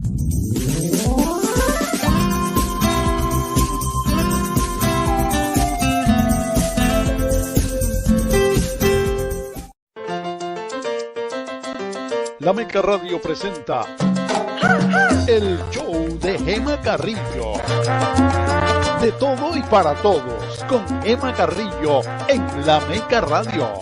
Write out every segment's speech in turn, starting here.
La Meca Radio presenta el show de Gema Carrillo. De todo y para todos, con Gema Carrillo en La Meca Radio.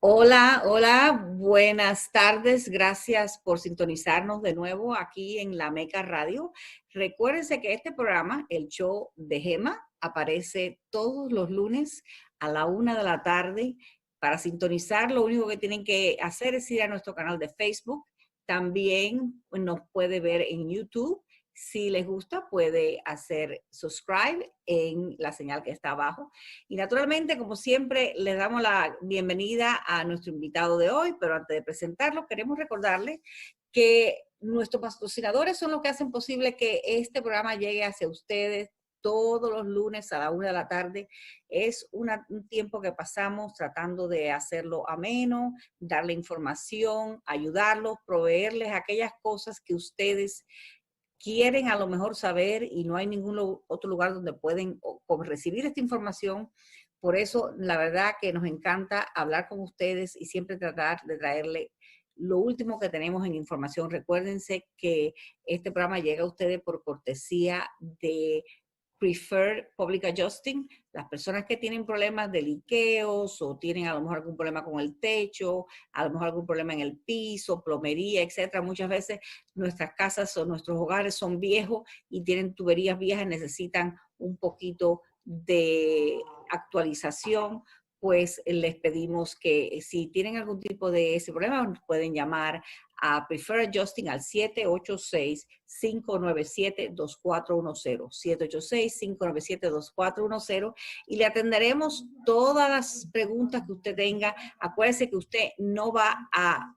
Hola, hola, buenas tardes. Gracias por sintonizarnos de nuevo aquí en La Meca Radio. Recuérdense que este programa, el show de Gema, aparece todos los lunes a la 1 de la tarde. Para sintonizar, lo único que tienen que hacer es ir a nuestro canal de Facebook. También nos puede ver en YouTube. Si les gusta, puede hacer subscribe en la señal que está abajo. Y naturalmente, como siempre, les damos la bienvenida a nuestro invitado de hoy, pero antes de presentarlo, queremos recordarles que nuestros patrocinadores son los que hacen posible que este programa llegue hacia ustedes todos los lunes a la 1 de la tarde. Es un tiempo que pasamos tratando de hacerlo ameno, darle información, ayudarlos, proveerles aquellas cosas que ustedes quieren a lo mejor saber y no hay ningún otro lugar donde pueden recibir esta información. Por eso, la verdad que nos encanta hablar con ustedes y siempre tratar de traerle lo último que tenemos en información. Recuérdense que este programa llega a ustedes por cortesía de Preferred Public Adjusting. Las personas que tienen problemas de liqueos o tienen a lo mejor algún problema con el techo, a lo mejor algún problema en el piso, plomería, etcétera. Muchas veces nuestras casas o nuestros hogares son viejos y tienen tuberías viejas, necesitan un poquito de actualización. Pues les pedimos que si tienen algún tipo de ese problema, pueden llamar a Preferred Adjusting al 786-597-2410, 786-597-2410, y le atenderemos todas las preguntas que usted tenga. Acuérdese que usted no va a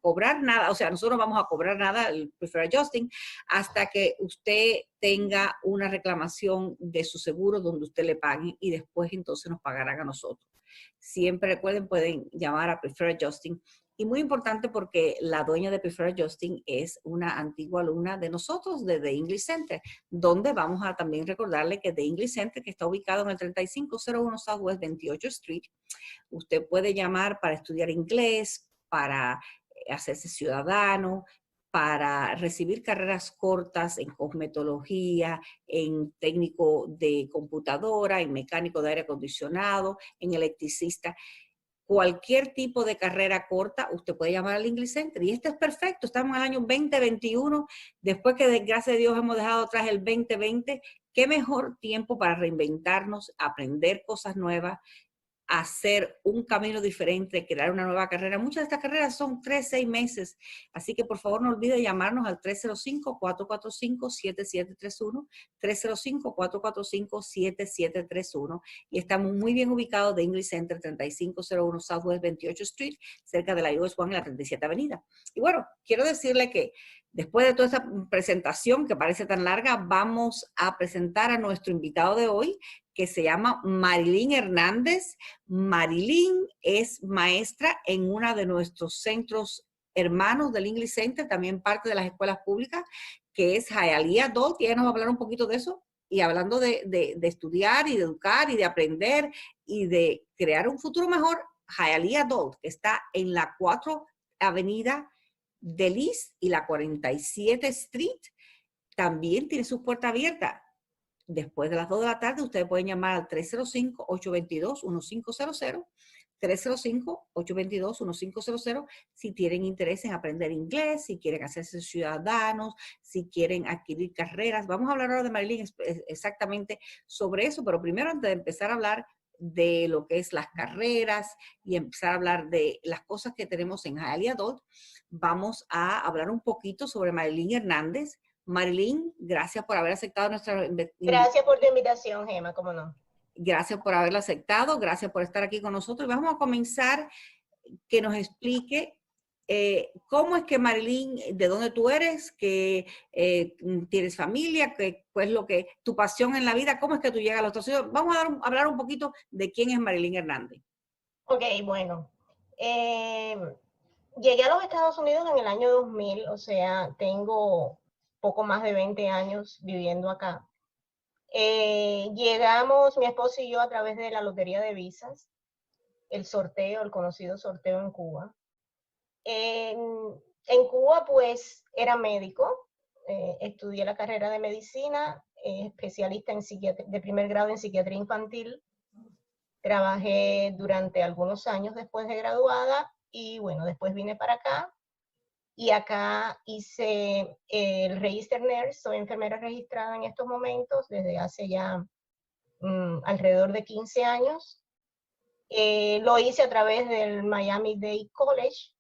cobrar nada, o sea, nosotros no vamos a cobrar nada, el Preferred Adjusting, hasta que usted tenga una reclamación de su seguro donde usted le pague y después entonces nos pagarán a nosotros. Siempre recuerden, pueden llamar a Preferred Adjusting. Y muy importante porque la dueña de Preferred Adjusting es una antigua alumna de nosotros, de The English Center, donde vamos a también recordarle que The English Center, que está ubicado en el 3501 Southwest 28th Street, usted puede llamar para estudiar inglés, para hacerse ciudadano, para recibir carreras cortas en cosmetología, en técnico de computadora, en mecánico de aire acondicionado, en electricista. Cualquier tipo de carrera corta, usted puede llamar al English Center. Y esto es perfecto. Estamos en el año 2021. Después que, gracias a Dios, hemos dejado atrás el 2020. ¿Qué mejor tiempo para reinventarnos, aprender cosas nuevas, hacer un camino diferente, crear una nueva carrera? Muchas de estas carreras son 3, 6 meses. Así que, por favor, no olvide llamarnos al 305-445-7731, 305-445-7731. Y estamos muy bien ubicados de English Center, 3501 Southwest 28th Street, cerca de la US 1 en la 37 Avenida. Y bueno, quiero decirle que después de toda esta presentación que parece tan larga, vamos a presentar a nuestro invitado de hoy, que se llama Marilyn Hernández. Marilyn es maestra en uno de nuestros centros hermanos del English Center, también parte de las escuelas públicas, que es Hialeah Adult, y ella nos va a hablar un poquito de eso, y hablando de estudiar y de educar y de aprender y de crear un futuro mejor. Hialeah Adult, que está en la 4 Avenida del East y la 47 Street, también tiene sus puertas abiertas. Después de las 2 de la tarde, ustedes pueden llamar al 305-822-1500, 305-822-1500, si tienen interés en aprender inglés, si quieren hacerse ciudadanos, si quieren adquirir carreras. Vamos a hablar ahora de Marilyn exactamente sobre eso, pero primero, antes de empezar a hablar de lo que es las carreras y empezar a hablar de las cosas que tenemos en Hialeah Adult, vamos a hablar un poquito sobre Marilyn Hernández. Marilyn, gracias por haber aceptado nuestra invitación. Gracias por tu invitación, Gema, cómo no. Gracias por haberla aceptado, gracias por estar aquí con nosotros. Y vamos a comenzar que nos explique ¿Cómo es que Marilyn, de dónde tú eres, que tienes familia, que pues lo que tu pasión en la vida, cómo es que tú llegas a los Estados Unidos? Vamos a hablar un poquito de quién es Marilyn Hernández. Ok, bueno. Llegué a los Estados Unidos en el año 2000, o sea, tengo poco más de 20 años viviendo acá. Llegamos, mi esposo y yo, a través de la lotería de visas, el sorteo, el conocido sorteo en Cuba. En Cuba, pues, era médico, estudié la carrera de medicina, especialista en de primer grado en psiquiatría infantil. Trabajé durante algunos años después de graduada y bueno, después vine para acá y acá hice el Register Nurse, soy enfermera registrada en estos momentos desde hace ya alrededor de 15 años. Lo hice a través del Miami-Dade College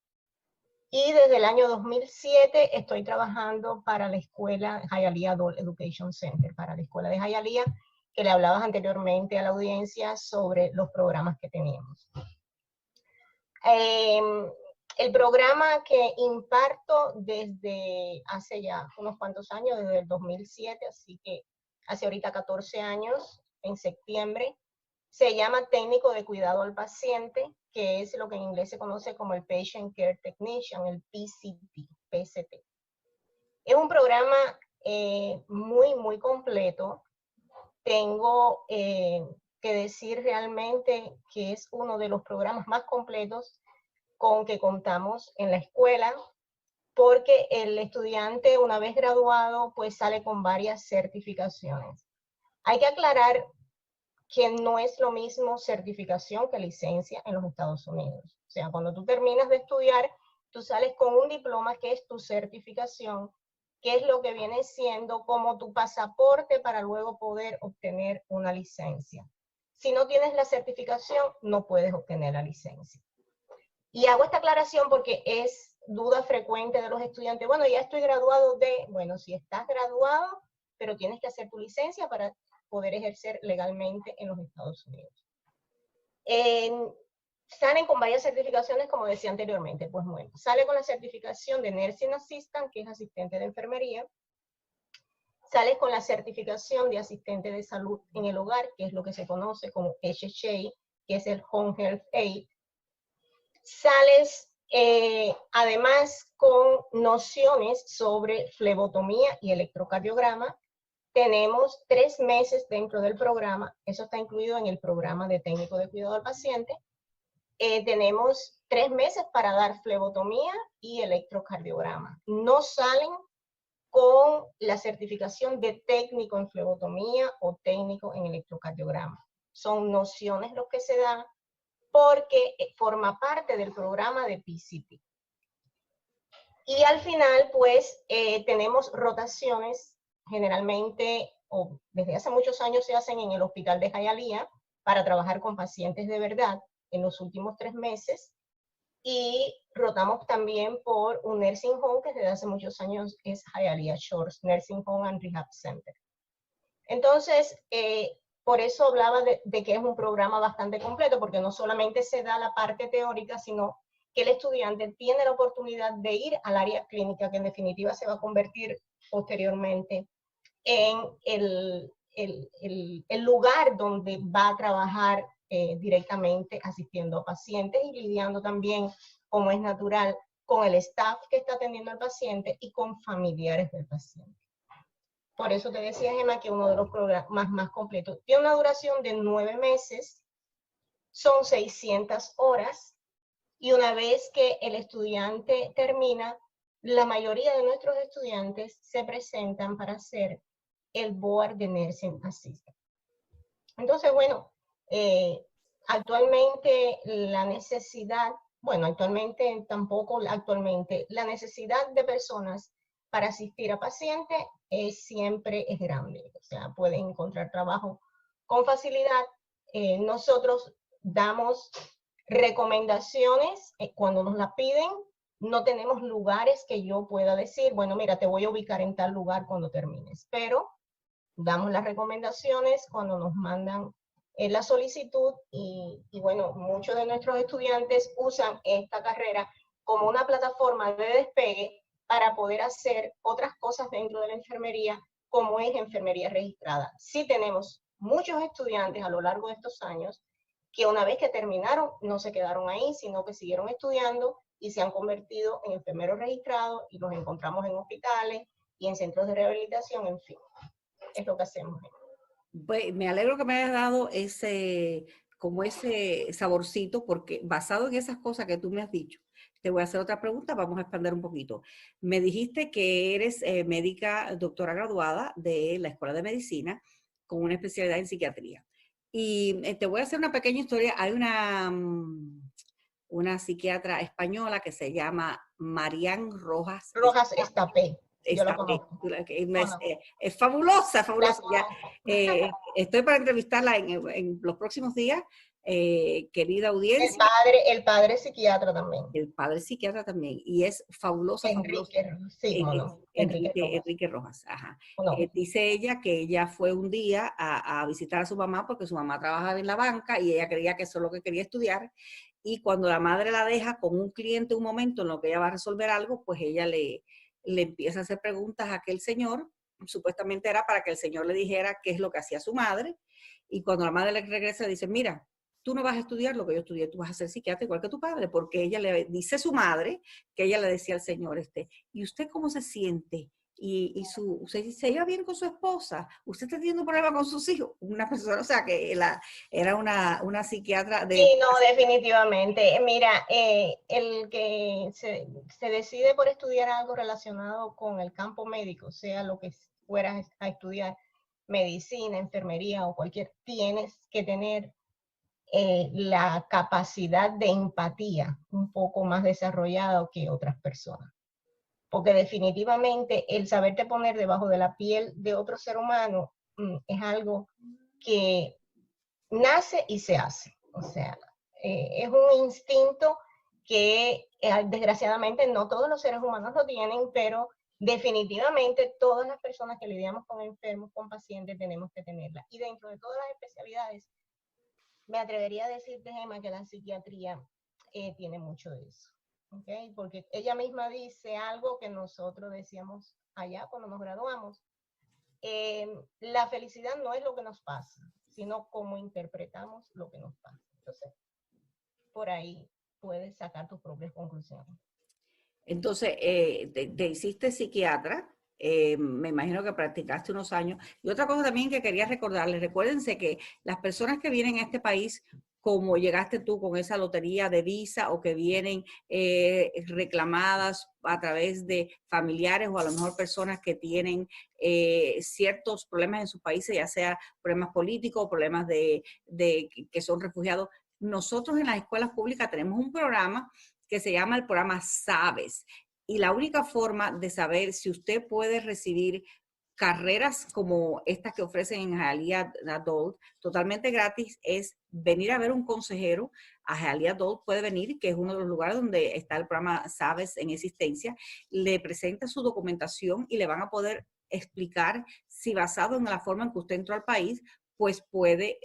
y desde el año 2007 estoy trabajando para la escuela Hialeah Adult Education Center, para la escuela de Hialeah, que le hablabas anteriormente a la audiencia sobre los programas que teníamos. El programa que imparto desde hace ya unos cuantos años, desde el 2007, así que hace ahorita 14 años, en septiembre, se llama Técnico de Cuidado al Paciente, que es lo que en inglés se conoce como el Patient Care Technician, el PCT. Es un programa muy completo. Tengo que decir realmente que es uno de los programas más completos con que contamos en la escuela, porque el estudiante, una vez graduado, pues sale con varias certificaciones. Hay que aclarar que no es lo mismo certificación que licencia en los Estados Unidos. O sea, cuando tú terminas de estudiar, tú sales con un diploma que es tu certificación, que es lo que viene siendo como tu pasaporte para luego poder obtener una licencia. Si no tienes la certificación, no puedes obtener la licencia. Y hago esta aclaración porque es duda frecuente de los estudiantes. Bueno, ya estoy graduado de, bueno, si estás graduado, pero tienes que hacer tu licencia para poder ejercer legalmente en los Estados Unidos. Salen con varias certificaciones, como decía anteriormente. Pues bueno, sale con la certificación de Nursing Assistant, que es asistente de enfermería. Sales con la certificación de asistente de salud en el hogar, que es lo que se conoce como HHA, que es el Home Health Aid. Sales además con nociones sobre flebotomía y electrocardiograma. Tenemos 3 meses dentro del programa, eso está incluido en el programa de técnico de cuidado al paciente. Tenemos 3 meses para dar flebotomía y electrocardiograma. No salen con la certificación de técnico en flebotomía o técnico en electrocardiograma. Son nociones los que se dan porque forma parte del programa de PCT. Y al final, pues, tenemos rotaciones, generalmente, o desde hace muchos años se hacen en el hospital de Hialeah para trabajar con pacientes de verdad en los últimos 3 meses. Y rotamos también por un nursing home que desde hace muchos años es Hialeah Shores Nursing Home and Rehab Center. Entonces, por eso hablaba de que es un programa bastante completo, porque no solamente se da la parte teórica, sino que el estudiante tiene la oportunidad de ir al área clínica, que en definitiva se va a convertir posteriormente en el lugar donde va a trabajar directamente asistiendo a pacientes y lidiando también, como es natural, con el staff que está atendiendo al paciente y con familiares del paciente. Por eso te decía, Gemma, que uno de los programas más completos. Tiene una duración de 9 meses, son 600 horas, y una vez que el estudiante termina, la mayoría de nuestros estudiantes se presentan para hacer el Board de Nursing Assistant. Entonces, bueno, actualmente la necesidad, bueno, actualmente tampoco, la necesidad de personas para asistir a pacientes siempre es grande. O sea, pueden encontrar trabajo con facilidad. Nosotros damos recomendaciones cuando nos la piden. No tenemos lugares que yo pueda decir, bueno, mira, te voy a ubicar en tal lugar cuando termines, pero damos las recomendaciones cuando nos mandan la solicitud y bueno, muchos de nuestros estudiantes usan esta carrera como una plataforma de despegue para poder hacer otras cosas dentro de la enfermería, como es enfermería registrada. Sí tenemos muchos estudiantes a lo largo de estos años que una vez que terminaron no se quedaron ahí, sino que siguieron estudiando y se han convertido en enfermeros registrados y los encontramos en hospitales y en centros de rehabilitación, en fin, es lo que hacemos. Pues, me alegro que me hayas dado como ese saborcito, porque basado en esas cosas que tú me has dicho, te voy a hacer otra pregunta, vamos a expandir un poquito. Me dijiste que eres médica, doctora graduada de la Escuela de Medicina con una especialidad en psiquiatría. Y te voy a hacer una pequeña historia. Hay una psiquiatra española que se llama Marian Rojas. Rojas Estapé. Yo lo conozco. Es fabulosa, fabulosa. Ya, Ya. estoy para entrevistarla en los próximos días, querida audiencia. El padre psiquiatra también. El padre psiquiatra también, y es fabulosa, Enrique, fabulosa. sí, no. Enrique Rojas, ajá. No. Dice ella que ella fue un día a visitar a su mamá porque su mamá trabajaba en la banca y ella creía que eso es lo que quería estudiar, y cuando la madre la deja con un cliente un momento en lo que ella va a resolver algo, pues ella le empieza a hacer preguntas a aquel señor, supuestamente era para que el señor le dijera qué es lo que hacía su madre, y cuando la madre le regresa le dice, mira, tú no vas a estudiar lo que yo estudié, tú vas a ser psiquiatra igual que tu padre, porque ella le dice su madre, que ella le decía al señor, ¿y usted cómo se siente? Se lleva bien con su esposa, usted está teniendo un problema con sus hijos, una persona, o sea, que era una psiquiatra de... Sí, no, definitivamente. Mira, el que se decide por estudiar algo relacionado con el campo médico, sea lo que fueras a estudiar, medicina, enfermería o cualquier, tienes que tener la capacidad de empatía un poco más desarrollada que otras personas. Porque definitivamente el saberte poner debajo de la piel de otro ser humano es algo que nace y se hace. O sea, es un instinto que desgraciadamente no todos los seres humanos lo tienen, pero definitivamente todas las personas que lidiamos con enfermos, con pacientes, tenemos que tenerla. Y dentro de todas las especialidades, me atrevería a decirte, Gemma, que la psiquiatría tiene mucho de eso. ¿Okay? Porque ella misma dice algo que nosotros decíamos allá cuando nos graduamos. La felicidad no es lo que nos pasa, sino cómo interpretamos lo que nos pasa. Entonces, por ahí puedes sacar tus propias conclusiones. Entonces, te hiciste psiquiatra, me imagino que practicaste unos años. Y otra cosa también que quería recordarles, recuérdense que las personas que vienen a este país, como llegaste tú con esa lotería de visa, o que vienen reclamadas a través de familiares o a lo mejor personas que tienen ciertos problemas en sus países, ya sea problemas políticos o problemas que son refugiados. Nosotros en las escuelas públicas tenemos un programa que se llama el programa Sabes. Y la única forma de saber si usted puede recibir carreras como estas que ofrecen en Hialeah Adult totalmente gratis es venir a ver un consejero. A Hialeah Adult puede venir, que es uno de los lugares donde está el programa Sabes en existencia, le presenta su documentación y le van a poder explicar si, basado en la forma en que usted entró al país, pues puede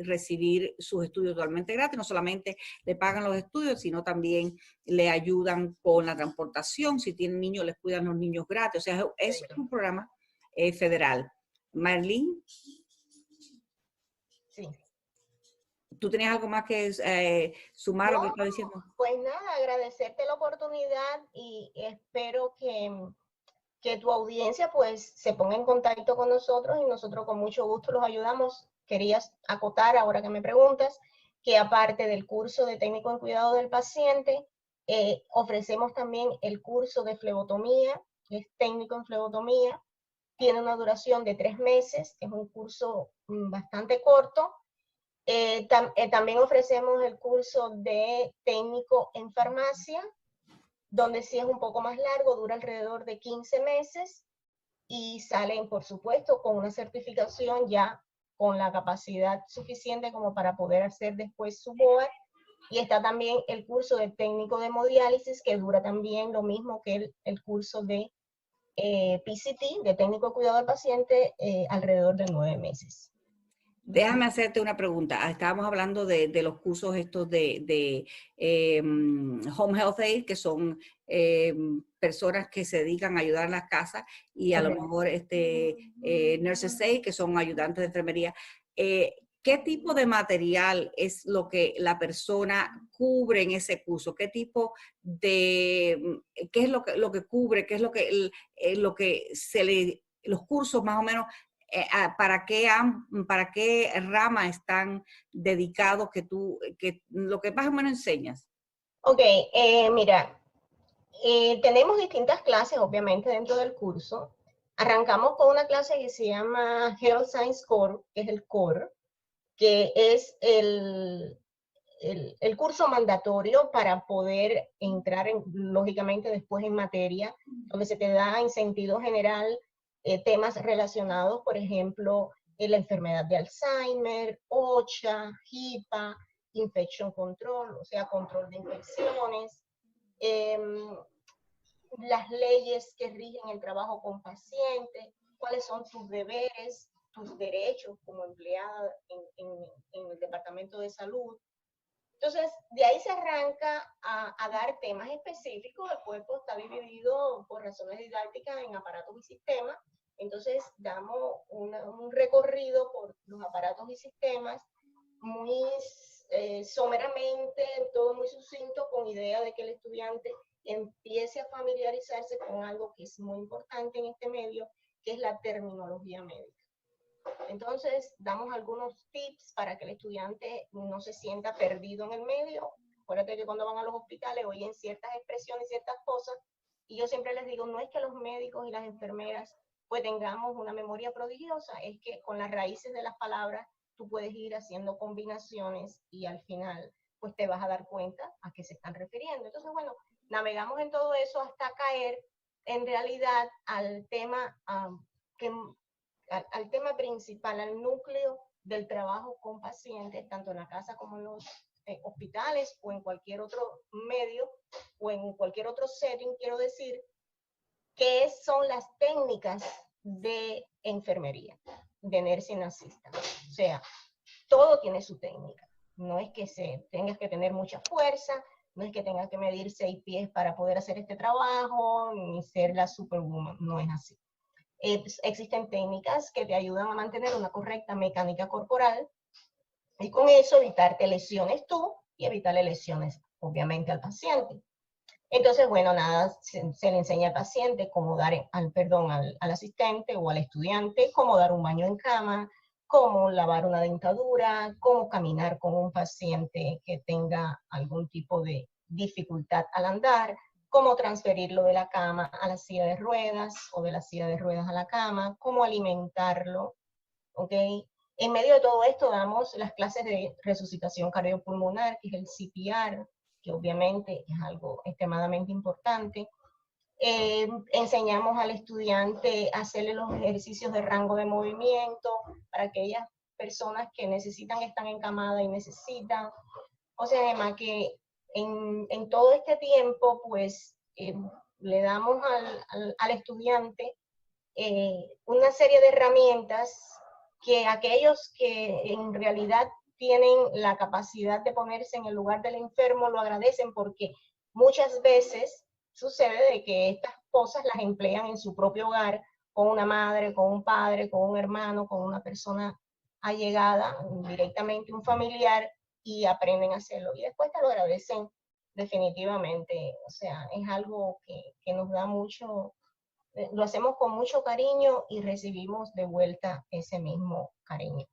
recibir sus estudios totalmente gratis. No solamente le pagan los estudios, sino también le ayudan con la transportación. Si tienen niños, les cuidan los niños gratis. O sea, es un programa federal. Marlene. Sí. ¿Tú tenías algo más que sumar a lo que estaba diciendo? Pues nada, agradecerte la oportunidad y espero que tu audiencia pues se ponga en contacto con nosotros y nosotros con mucho gusto los ayudamos. Querías acotar, ahora que me preguntas, que aparte del curso de técnico en cuidado del paciente, ofrecemos también el curso de flebotomía, que es técnico en flebotomía. Tiene una duración de 3 meses, es un curso bastante corto. También ofrecemos el curso de técnico en farmacia, donde sí es un poco más largo, dura alrededor de 15 meses y salen, por supuesto, con una certificación ya con la capacidad suficiente como para poder hacer después su BOAR. Y está también el curso de técnico de hemodiálisis, que dura también lo mismo que el curso de PCT, de técnico de cuidado del paciente, alrededor de 9 meses. Déjame hacerte una pregunta. Estábamos hablando de los cursos estos de Home Health Aid, que son personas que se dedican a ayudar en las casas, y a lo mejor Nurses Aid, que son ayudantes de enfermería. ¿Qué tipo de material es lo que la persona cubre en ese curso? ¿Qué tipo de, qué es lo que cubre? ¿Qué es lo que los cursos más o menos, para qué rama están dedicados que lo que más o menos enseñas? Ok, mira, tenemos distintas clases, obviamente, dentro del curso. Arrancamos con una clase que se llama Health Science Core, que es el core, que es el curso mandatorio para poder entrar, lógicamente, después en materia, donde se te da en sentido general temas relacionados, por ejemplo, la enfermedad de Alzheimer, OSHA, HIPAA, Infection Control, o sea, control de infecciones, las leyes que rigen el trabajo con pacientes, cuáles son tus deberes, tus derechos como empleada en el Departamento de Salud. Entonces, de ahí se arranca a dar temas específicos. El cuerpo está dividido por razones didácticas en aparatos y sistemas. Entonces, damos un recorrido por los aparatos y sistemas muy someramente, todo muy sucinto, con idea de que el estudiante empiece a familiarizarse con algo que es muy importante en este medio, que es la terminología médica. Entonces, damos algunos tips para que el estudiante no se sienta perdido en el medio. Acuérdate que cuando van a los hospitales oyen ciertas expresiones, ciertas cosas, y yo siempre les digo, no es que los médicos y las enfermeras pues tengamos una memoria prodigiosa, es que con las raíces de las palabras tú puedes ir haciendo combinaciones y al final pues te vas a dar cuenta a qué se están refiriendo. Entonces, bueno, navegamos en todo eso hasta caer en realidad al tema al tema principal, al núcleo del trabajo con pacientes, tanto en la casa como en los hospitales o en cualquier otro medio o en cualquier otro setting, quiero decir, que son las técnicas de enfermería, de nursing assistant. O sea, todo tiene su técnica. No es que tengas que tener mucha fuerza, no es que tengas que medir 6 pies para poder hacer este trabajo, ni ser la superwoman, no es así. Existen técnicas que te ayudan a mantener una correcta mecánica corporal y con eso evitarte lesiones tú y evitarle lesiones, obviamente, al paciente. Entonces, bueno, nada, se le enseña al paciente cómo dar, al asistente o al estudiante, cómo dar un baño en cama, cómo lavar una dentadura, cómo caminar con un paciente que tenga algún tipo de dificultad al andar, cómo transferirlo de la cama a la silla de ruedas o de la silla de ruedas a la cama, cómo alimentarlo, ¿ok? En medio de todo esto damos las clases de resucitación cardiopulmonar, que es el CPR, que obviamente es algo extremadamente importante. Enseñamos al estudiante a hacerle los ejercicios de rango de movimiento para aquellas personas que están encamadas y necesitan. O sea, además que en todo este tiempo, pues, le damos al estudiante una serie de herramientas que aquellos que en realidad tienen la capacidad de ponerse en el lugar del enfermo lo agradecen, porque muchas veces sucede de que estas cosas las emplean en su propio hogar, con una madre, con un padre, con un hermano, con una persona allegada, directamente un familiar, y aprenden a hacerlo. Y después te lo agradecen definitivamente. O sea, es algo que nos da mucho, lo hacemos con mucho cariño y recibimos de vuelta ese mismo cariño.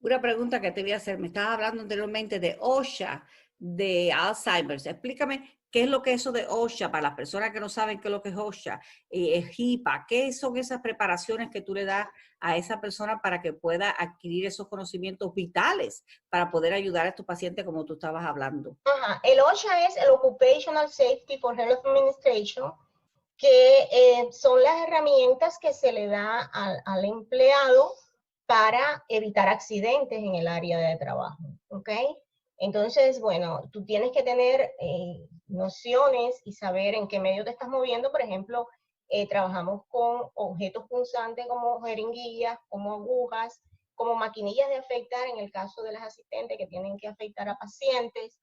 Una pregunta que te voy a hacer. Me estabas hablando anteriormente de OSHA, de Alzheimer's. Explícame qué es lo que es eso de OSHA para las personas que no saben qué es lo que es OSHA, HIPAA. ¿Qué son esas preparaciones que tú le das a esa persona para que pueda adquirir esos conocimientos vitales para poder ayudar a estos pacientes como tú estabas hablando? Ajá. El OSHA es el Occupational Safety for Health Administration, que son las herramientas que se le da al empleado para evitar accidentes en el área de trabajo, ¿ok? Entonces, bueno, tú tienes que tener nociones y saber en qué medio te estás moviendo. Por ejemplo, trabajamos con objetos punzantes como jeringuillas, como agujas, como maquinillas de afeitar en el caso de las asistentes que tienen que afeitar a pacientes.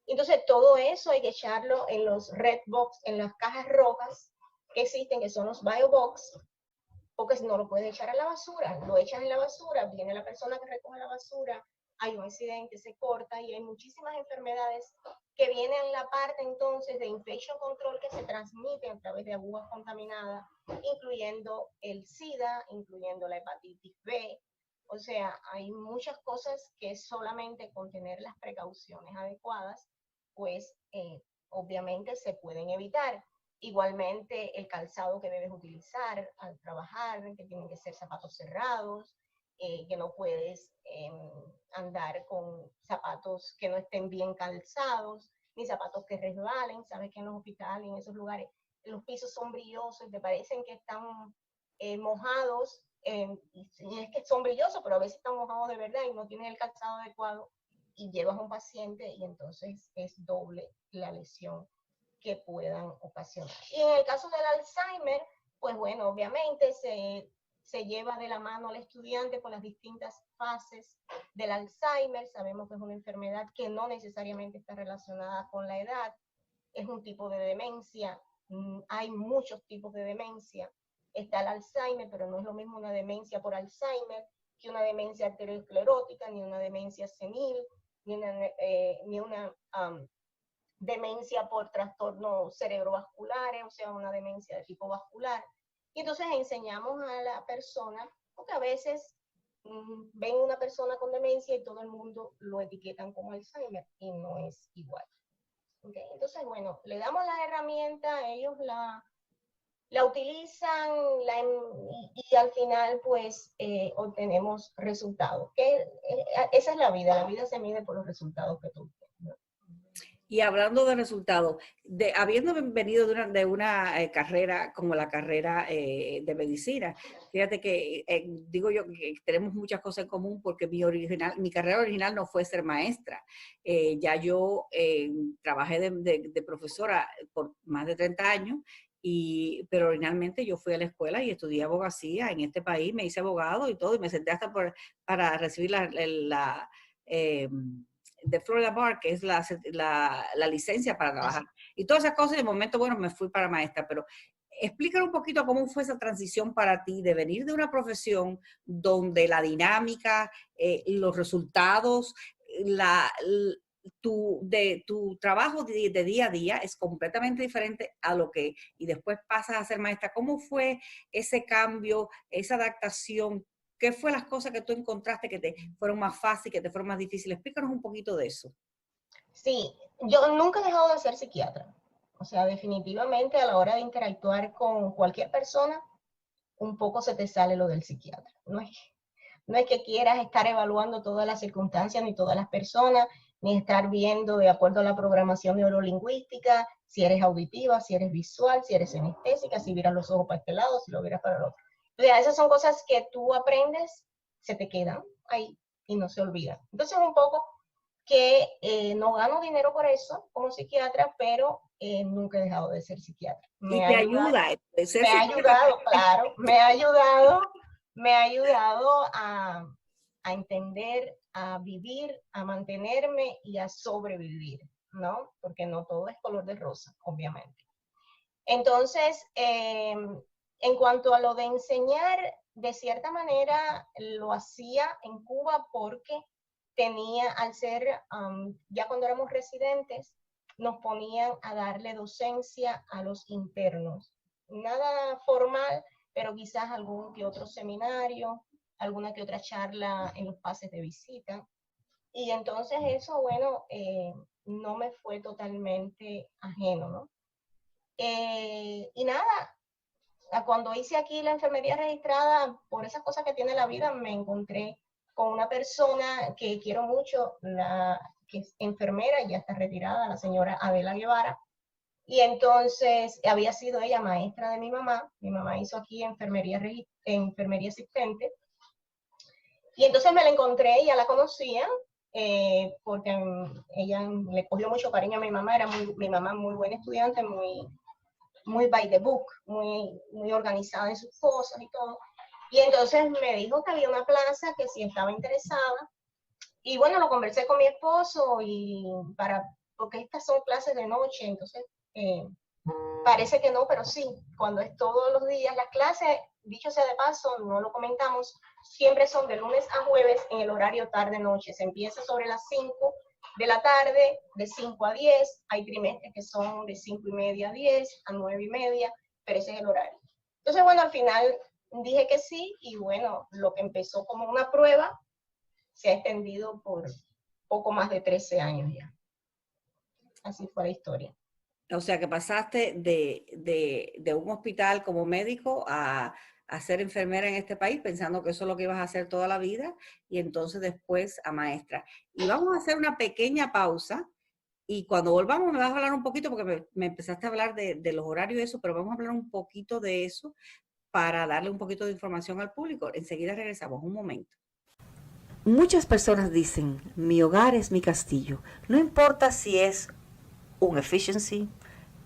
Entonces todo eso hay que echarlo en los red box, en las cajas rojas que existen, que son los biobox, porque si no lo puedes echar a la basura, lo echas en la basura, viene la persona que recoge la basura, hay un accidente, se corta y hay muchísimas enfermedades que vienen en la parte entonces de infection control que se transmite a través de agujas contaminadas, incluyendo el SIDA, incluyendo la hepatitis B. O sea, hay muchas cosas que solamente con tener las precauciones adecuadas, pues obviamente se pueden evitar. Igualmente el calzado que debes utilizar al trabajar, que tienen que ser zapatos cerrados, que no puedes andar con zapatos que no estén bien calzados, ni zapatos que resbalen. Sabes que en los hospitales, en esos lugares, los pisos son brillosos y te parecen que están mojados, y es que son brillosos, pero a veces están mojados de verdad y no tienes el calzado adecuado y llevas a un paciente y entonces es doble la lesión que puedan ocasionar. Y en el caso del Alzheimer, pues bueno, obviamente se lleva de la mano al estudiante por las distintas fases del Alzheimer. Sabemos que es una enfermedad que no necesariamente está relacionada con la edad, es un tipo de demencia, hay muchos tipos de demencia. Está el Alzheimer, pero no es lo mismo una demencia por Alzheimer que una demencia arteriosclerótica, ni una demencia senil, ni una demencia por trastornos cerebrovasculares, o sea, una demencia de tipo vascular. Y entonces enseñamos a la persona, porque a veces ven una persona con demencia y todo el mundo lo etiquetan como Alzheimer, y no es igual. ¿Okay? Entonces, bueno, le damos la herramienta, ellos la utilizan y al final, pues, obtenemos resultados. Esa es la vida se mide por los resultados que tú tienes, ¿no? Y hablando de resultados, habiendo venido de una carrera como la carrera de medicina, fíjate que digo yo que tenemos muchas cosas en común porque mi carrera original no fue ser maestra. Ya yo trabajé de profesora por más de 30 años, pero originalmente yo fui a la escuela y estudié abogacía en este país, me hice abogado y todo, y me senté hasta para recibir de Florida Bar, que es la licencia para trabajar. Y todas esas cosas, de momento, bueno, me fui para maestra, pero explícame un poquito cómo fue esa transición para ti de venir de una profesión donde la dinámica, los resultados, tu trabajo de día a día es completamente diferente a y después pasas a ser maestra. ¿Cómo fue ese cambio, esa adaptación? ¿Qué fue las cosas que tú encontraste que te fueron más fáciles, que te fueron más difíciles? Explícanos un poquito de eso. Sí, yo nunca he dejado de ser psiquiatra. O sea, definitivamente a la hora de interactuar con cualquier persona, un poco se te sale lo del psiquiatra. No es que quieras estar evaluando todas las circunstancias ni todas las personas, ni estar viendo de acuerdo a la programación neurolingüística, si eres auditiva, si eres visual, si eres sinestésica, si miras los ojos para este lado, si lo miras para el otro. O sea, esas son cosas que tú aprendes, se te quedan ahí y no se olvidan. Entonces, un poco que no gano dinero por eso como psiquiatra, pero nunca he dejado de ser psiquiatra. Y te ayuda. Me ha ayudado, claro, me ha ayudado a entender, a vivir, a mantenerme y a sobrevivir, ¿no? Porque no todo es color de rosa, obviamente. Entonces, en cuanto a lo de enseñar, de cierta manera lo hacía en Cuba porque al ser, ya cuando éramos residentes, nos ponían a darle docencia a los internos. Nada formal, pero quizás algún que otro seminario, alguna que otra charla en los pases de visita. Y entonces eso, bueno, no me fue totalmente ajeno, ¿no? Y nada, cuando hice aquí la enfermería registrada, por esas cosas que tiene la vida, me encontré con una persona que quiero mucho, que es enfermera, ya está retirada, la señora Adela Guevara. Y entonces había sido ella maestra de mi mamá hizo aquí enfermería asistente. Y entonces me la encontré, ya la conocía, porque ella le cogió mucho cariño a mi mamá, mi mamá muy buena estudiante, muy by the book, muy organizada en sus cosas y todo. Y entonces me dijo que había una plaza, que si estaba interesada. Y bueno, lo conversé con mi esposo porque estas son clases de noche, entonces parece que no, pero sí, cuando es todos los días las clases, dicho sea de paso, no lo comentamos, siempre son de lunes a jueves en el horario tarde-noche. Se empieza sobre las 5 de la tarde, de 5 a 10, hay trimestres que son de 5:30 a 10, a 9:30, pero ese es el horario. Entonces, bueno, al final dije que sí, y bueno, lo que empezó como una prueba se ha extendido por poco más de 13 años ya. Así fue la historia. O sea, que pasaste de un hospital como médico a ser enfermera en este país, pensando que eso es lo que ibas a hacer toda la vida, y entonces después a maestra. Y vamos a hacer una pequeña pausa, y cuando volvamos me vas a hablar un poquito, porque me empezaste a hablar de los horarios y eso, pero vamos a hablar un poquito de eso para darle un poquito de información al público. Enseguida regresamos, un momento. Muchas personas dicen, mi hogar es mi castillo. No importa si es un efficiency,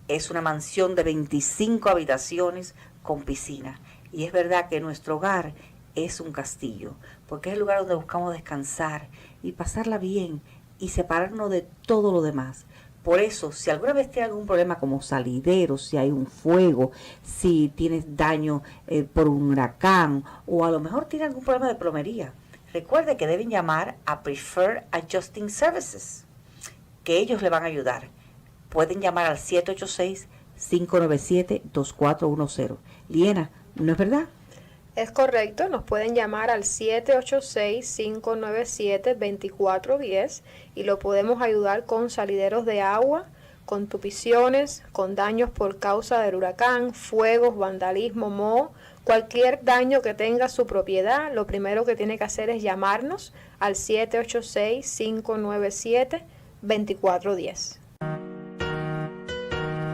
es una mansión de 25 habitaciones con piscina. Y es verdad que nuestro hogar es un castillo, porque es el lugar donde buscamos descansar y pasarla bien y separarnos de todo lo demás. Por eso, si alguna vez tienes algún problema como salidero, si hay un fuego, si tienes daño por un huracán, o a lo mejor tienes algún problema de plomería, recuerde que deben llamar a Preferred Adjusting Services, que ellos le van a ayudar. Pueden llamar al 786-597-2410. Liena, ¿no es verdad? Es correcto, nos pueden llamar al 786-597-2410 y lo podemos ayudar con salideros de agua, con tupiciones, con daños por causa del huracán, fuegos, vandalismo, moho, cualquier daño que tenga su propiedad. Lo primero que tiene que hacer es llamarnos al 786-597-2410.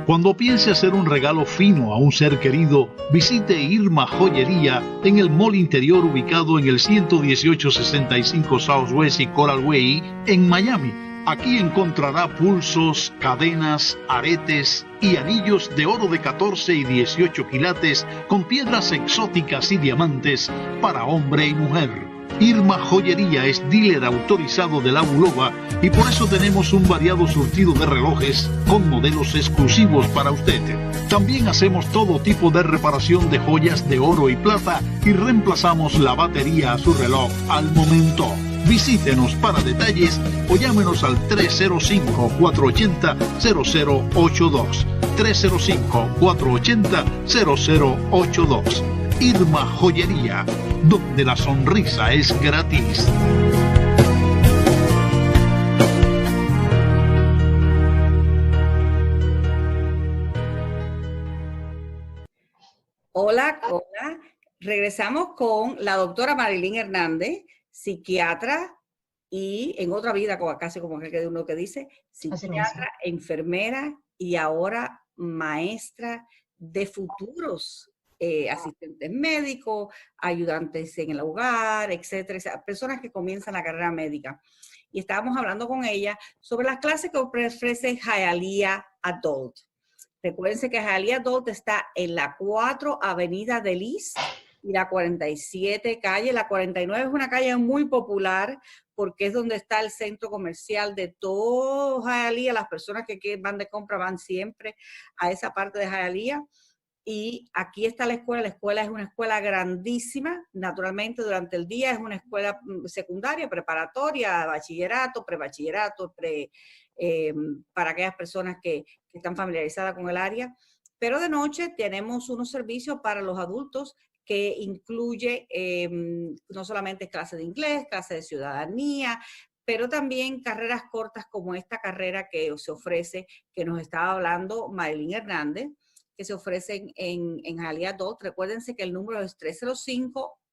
Cuando piense hacer un regalo fino a un ser querido, visite Irma Joyería en el mall interior ubicado en el 11865 Southwest y Coral Way en Miami. Aquí encontrará pulsos, cadenas, aretes y anillos de oro de 14 y 18 quilates con piedras exóticas y diamantes para hombre y mujer. Irma Joyería es dealer autorizado de la Bulova y por eso tenemos un variado surtido de relojes con modelos exclusivos para usted. También hacemos todo tipo de reparación de joyas de oro y plata y reemplazamos la batería a su reloj al momento. Visítenos para detalles o llámenos al 305-480-0082. 305-480-0082. Irma Joyería, donde la sonrisa es gratis. Hola, hola. Regresamos con la doctora Marilyn Hernández, psiquiatra y en otra vida, casi como que uno que dice, psiquiatra, enfermera y ahora maestra de futuros asistentes médicos, ayudantes en el hogar, etcétera, personas que comienzan la carrera médica. Y estábamos hablando con ella sobre las clases que ofrece Hialeah Adult. Recuérdense que Hialeah Adult está en la 4 Avenida del East y la 47 calle. La 49 es una calle muy popular porque es donde está el centro comercial de todo Hialeah. Las personas que van de compra van siempre a esa parte de Hialeah. Y aquí está la escuela. La escuela es una escuela grandísima. Naturalmente, durante el día es una escuela secundaria, preparatoria, bachillerato, prebachillerato, para aquellas personas que están familiarizadas con el área. Pero de noche tenemos unos servicios para los adultos que incluye no solamente clases de inglés, clases de ciudadanía, pero también carreras cortas como esta carrera que se ofrece, que nos estaba hablando Marilyn Hernández, que se ofrecen en Hialeah Adult. Recuérdense que el número es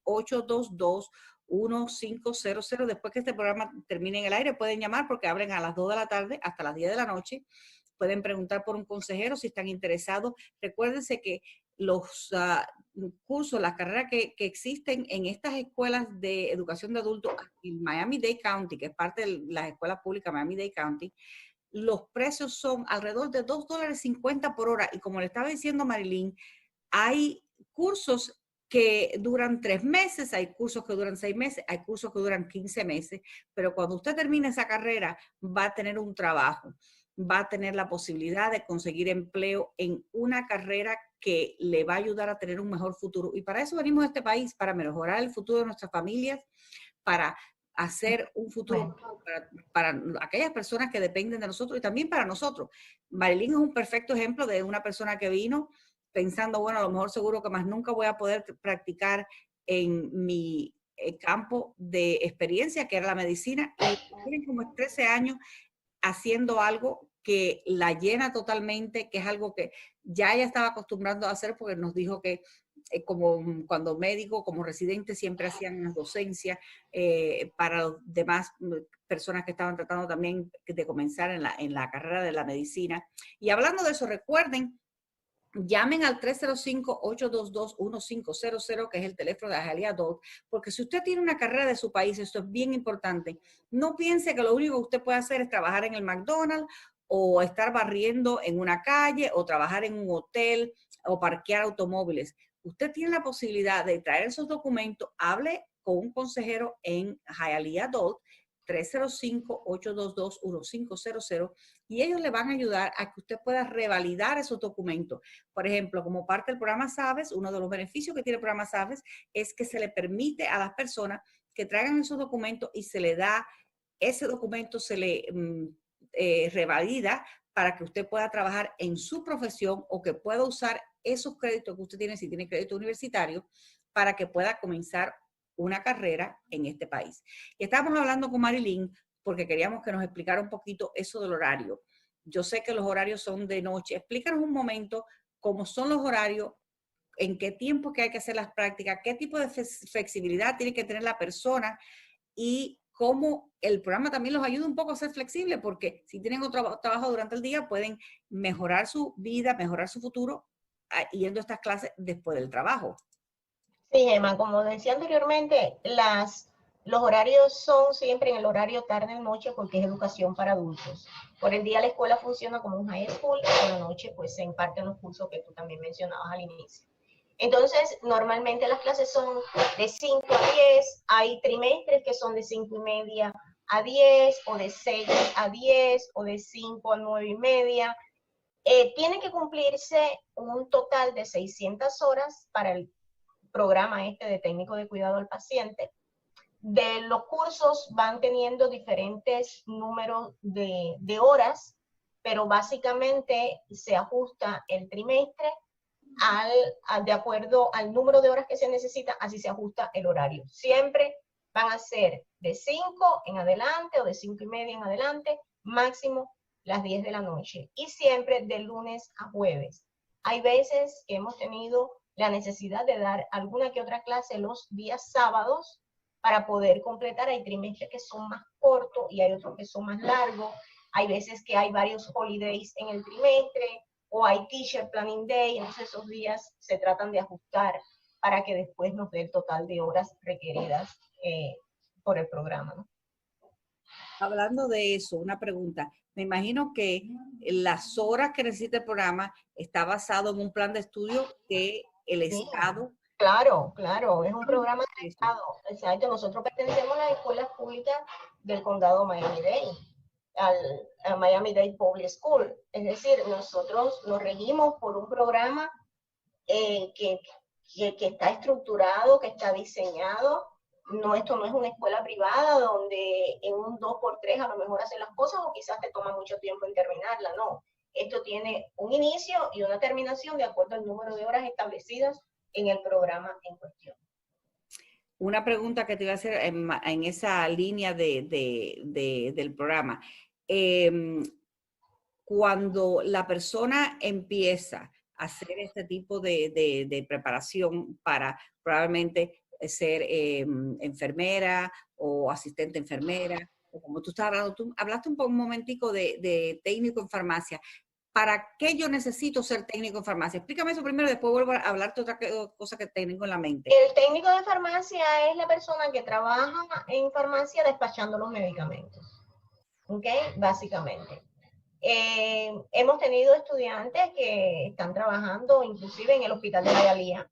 305-822-1500. Después que este programa termine en el aire, pueden llamar porque abren a las 2 de la tarde hasta las 10 de la noche. Pueden preguntar por un consejero si están interesados. Recuérdense que los cursos, las carreras que existen en estas escuelas de educación de adultos en Miami-Dade County, que es parte de las escuelas públicas Miami-Dade County, los precios son alrededor de $2.50 por hora. Y como le estaba diciendo Marilyn, hay cursos que duran 3 meses, hay cursos que duran 6 meses, hay cursos que duran 15 meses, pero cuando usted termine esa carrera va a tener un trabajo, va a tener la posibilidad de conseguir empleo en una carrera que le va a ayudar a tener un mejor futuro. Y para eso venimos a este país, para mejorar el futuro de nuestras familias, para hacer un futuro para aquellas personas que dependen de nosotros y también para nosotros. Marilyn es un perfecto ejemplo de una persona que vino pensando, bueno, a lo mejor seguro que más nunca voy a poder practicar en mi campo de experiencia, que era la medicina, y tienen como 13 años haciendo algo que la llena totalmente, que es algo que ya ella estaba acostumbrando a hacer porque nos dijo que como cuando médico, como residente, siempre hacían docencia para los demás personas que estaban tratando también de comenzar en la carrera de la medicina. Y hablando de eso, recuerden, llamen al 305-822-1500, que es el teléfono de Hialeah Adult, porque si usted tiene una carrera de su país, esto es bien importante. No piense que lo único que usted puede hacer es trabajar en el McDonald's o estar barriendo en una calle o trabajar en un hotel o parquear automóviles. Usted tiene la posibilidad de traer esos documentos, hable con un consejero en Hialeah Adult, 305-822-1500, y ellos le van a ayudar a que usted pueda revalidar esos documentos. Por ejemplo, como parte del programa SAVES, uno de los beneficios que tiene el programa SAVES es que se le permite a las personas que traigan esos documentos y se le da, ese documento se le revalida para que usted pueda trabajar en su profesión o que pueda usar esos créditos que usted tiene, si tiene crédito universitario, para que pueda comenzar una carrera en este país. Y estábamos hablando con Marilyn porque queríamos que nos explicara un poquito eso del horario. Yo sé que los horarios son de noche. Explícanos un momento cómo son los horarios, en qué tiempo que hay que hacer las prácticas, qué tipo de flexibilidad tiene que tener la persona y cómo el programa también los ayuda un poco a ser flexibles, porque si tienen otro trabajo durante el día, pueden mejorar su vida, mejorar su futuro yendo a estas clases después del trabajo. Sí, Emma, como decía anteriormente, los horarios son siempre en el horario tarde-noche porque es educación para adultos. Por el día la escuela funciona como un high school y por la noche pues se imparten los cursos que tú también mencionabas al inicio. Entonces, normalmente las clases son de 5 a 10, hay trimestres que son de 5:30 a 10, o de 6 a 10, o de 5 a 9:30. Tiene que cumplirse un total de 600 horas para el programa de técnico de cuidado al paciente. De los cursos van teniendo diferentes números de horas, pero básicamente se ajusta el trimestre de acuerdo al número de horas que se necesita, así se ajusta el horario. Siempre van a ser de 5 en adelante o de 5:30 en adelante, máximo las 10 de la noche, y siempre de lunes a jueves. Hay veces que hemos tenido la necesidad de dar alguna que otra clase los días sábados para poder completar. Hay trimestres que son más cortos y hay otros que son más largos. Hay veces que hay varios holidays en el trimestre o hay teacher planning day, entonces esos días se tratan de ajustar para que después nos dé el total de horas requeridas por el programa, ¿no? Hablando de eso, una pregunta. Me imagino que las horas que necesita el programa está basado en un plan de estudio que el Estado... Claro, claro, es un programa del Estado. Exacto, nosotros pertenecemos a las escuelas públicas del condado Miami-Dade, al Miami-Dade Public School. Es decir, nosotros nos regimos por un programa que está estructurado, que está diseñado. No, esto no es una escuela privada donde en un 2x3 a lo mejor hacen las cosas o quizás te toma mucho tiempo en terminarla, no. Esto tiene un inicio y una terminación de acuerdo al número de horas establecidas en el programa en cuestión. Una pregunta que te iba a hacer en esa línea del programa. Cuando la persona empieza a hacer este tipo de preparación para probablemente ser enfermera o asistente enfermera, o como tú estás hablando, tú hablaste un momentico de técnico en farmacia. ¿Para qué yo necesito ser técnico en farmacia? Explícame eso primero, después vuelvo a hablarte otra cosa que tengo en la mente. El técnico de farmacia es la persona que trabaja en farmacia despachando los medicamentos, ¿ok? Básicamente. Hemos tenido estudiantes que están trabajando inclusive en el hospital de Hialeah.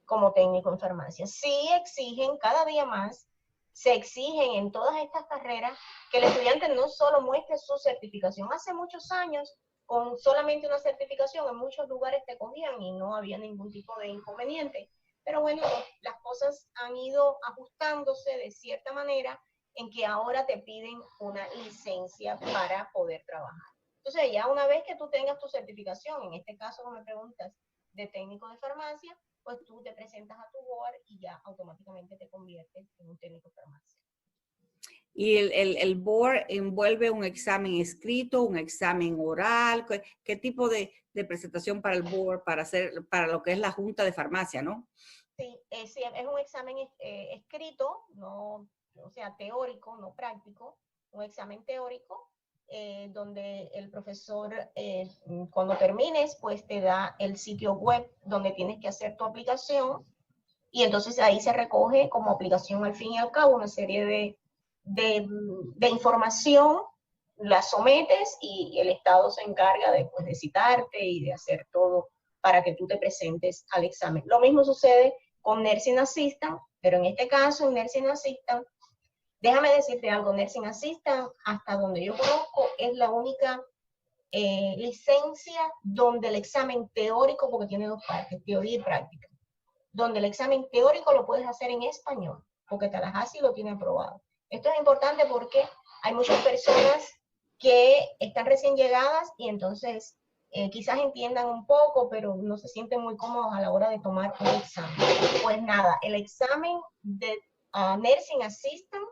como técnico en farmacia. Sí exigen cada día más, se exigen en todas estas carreras que el estudiante no solo muestre su certificación. Hace muchos años, con solamente una certificación, en muchos lugares te cogían y no había ningún tipo de inconveniente. Pero bueno, las cosas han ido ajustándose de cierta manera en que ahora te piden una licencia para poder trabajar. Entonces, ya una vez que tú tengas tu certificación, en este caso, como me preguntas, de técnico de farmacia, pues tú te presentas a tu board y ya automáticamente te conviertes en un técnico de farmacia. ¿Y el board envuelve un examen escrito, un examen oral? ¿Qué tipo de presentación para el board, para lo que es la junta de farmacia, no? Sí, sí, es un examen escrito, no, o sea, teórico, no práctico, un examen teórico, donde el profesor, cuando termines, pues te da el sitio web donde tienes que hacer tu aplicación, y entonces ahí se recoge como aplicación al fin y al cabo una serie de información, la sometes y el Estado se encarga pues, de citarte y de hacer todo para que tú te presentes al examen. Lo mismo sucede con Nursing Assistant, pero en este caso, en Nursing Assistant, déjame decirte algo, Nursing Assistant, hasta donde yo conozco, es la única licencia donde el examen teórico, porque tiene dos partes, teoría y práctica, donde el examen teórico lo puedes hacer en español, porque Tallahassee lo tiene aprobado. Esto es importante porque hay muchas personas que están recién llegadas y entonces quizás entiendan un poco, pero no se sienten muy cómodos a la hora de tomar un examen. Pues nada, el examen de Nursing Assistant,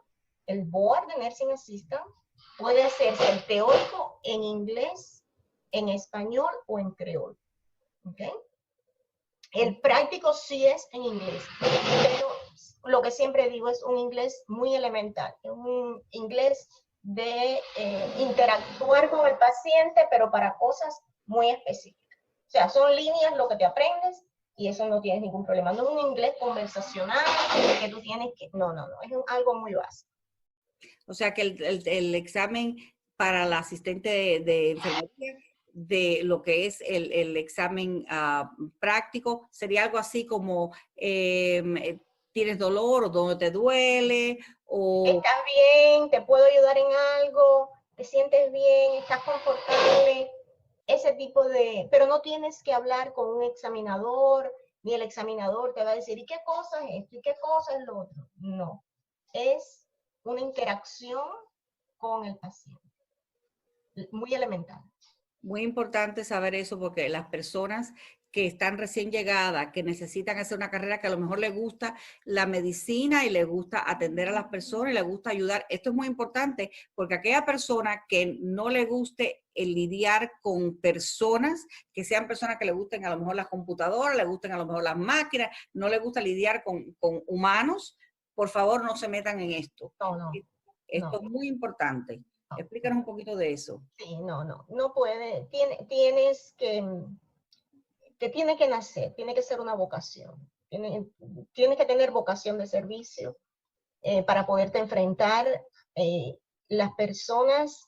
el board de Nursing Assistant, puede hacerse el teórico en inglés, en español o en creol. ¿Okay? El práctico sí es en inglés, pero lo que siempre digo es un inglés muy elemental, es un inglés de interactuar con el paciente, pero para cosas muy específicas. O sea, son líneas lo que te aprendes y eso no tienes ningún problema. No es un inglés conversacional que tú tienes que... No, es algo muy básico. O sea que el examen para la asistente de enfermería, de lo que es el examen práctico, sería algo así como ¿tienes dolor o dónde te duele? O... ¿Estás bien? ¿Te puedo ayudar en algo? ¿Te sientes bien? ¿Estás confortable? Ese tipo de... Pero no tienes que hablar con un examinador, ni el examinador te va a decir, ¿y qué cosa es esto? ¿Y qué cosa es lo otro? No. Es una interacción con el paciente. Muy elemental. Muy importante saber eso porque las personas que están recién llegadas, que necesitan hacer una carrera que a lo mejor les gusta la medicina y les gusta atender a las personas y les gusta ayudar. Esto es muy importante porque aquella persona que no le guste el lidiar con personas, que sean personas que le gusten a lo mejor las computadoras, le gusten a lo mejor las máquinas, no le gusta lidiar con humanos, por favor no se metan en esto. Esto es muy importante. Explícanos un poquito de eso. Sí, no puede, tienes que tiene que nacer, tiene que ser una vocación, tienes que tener vocación de servicio para poderte enfrentar las personas,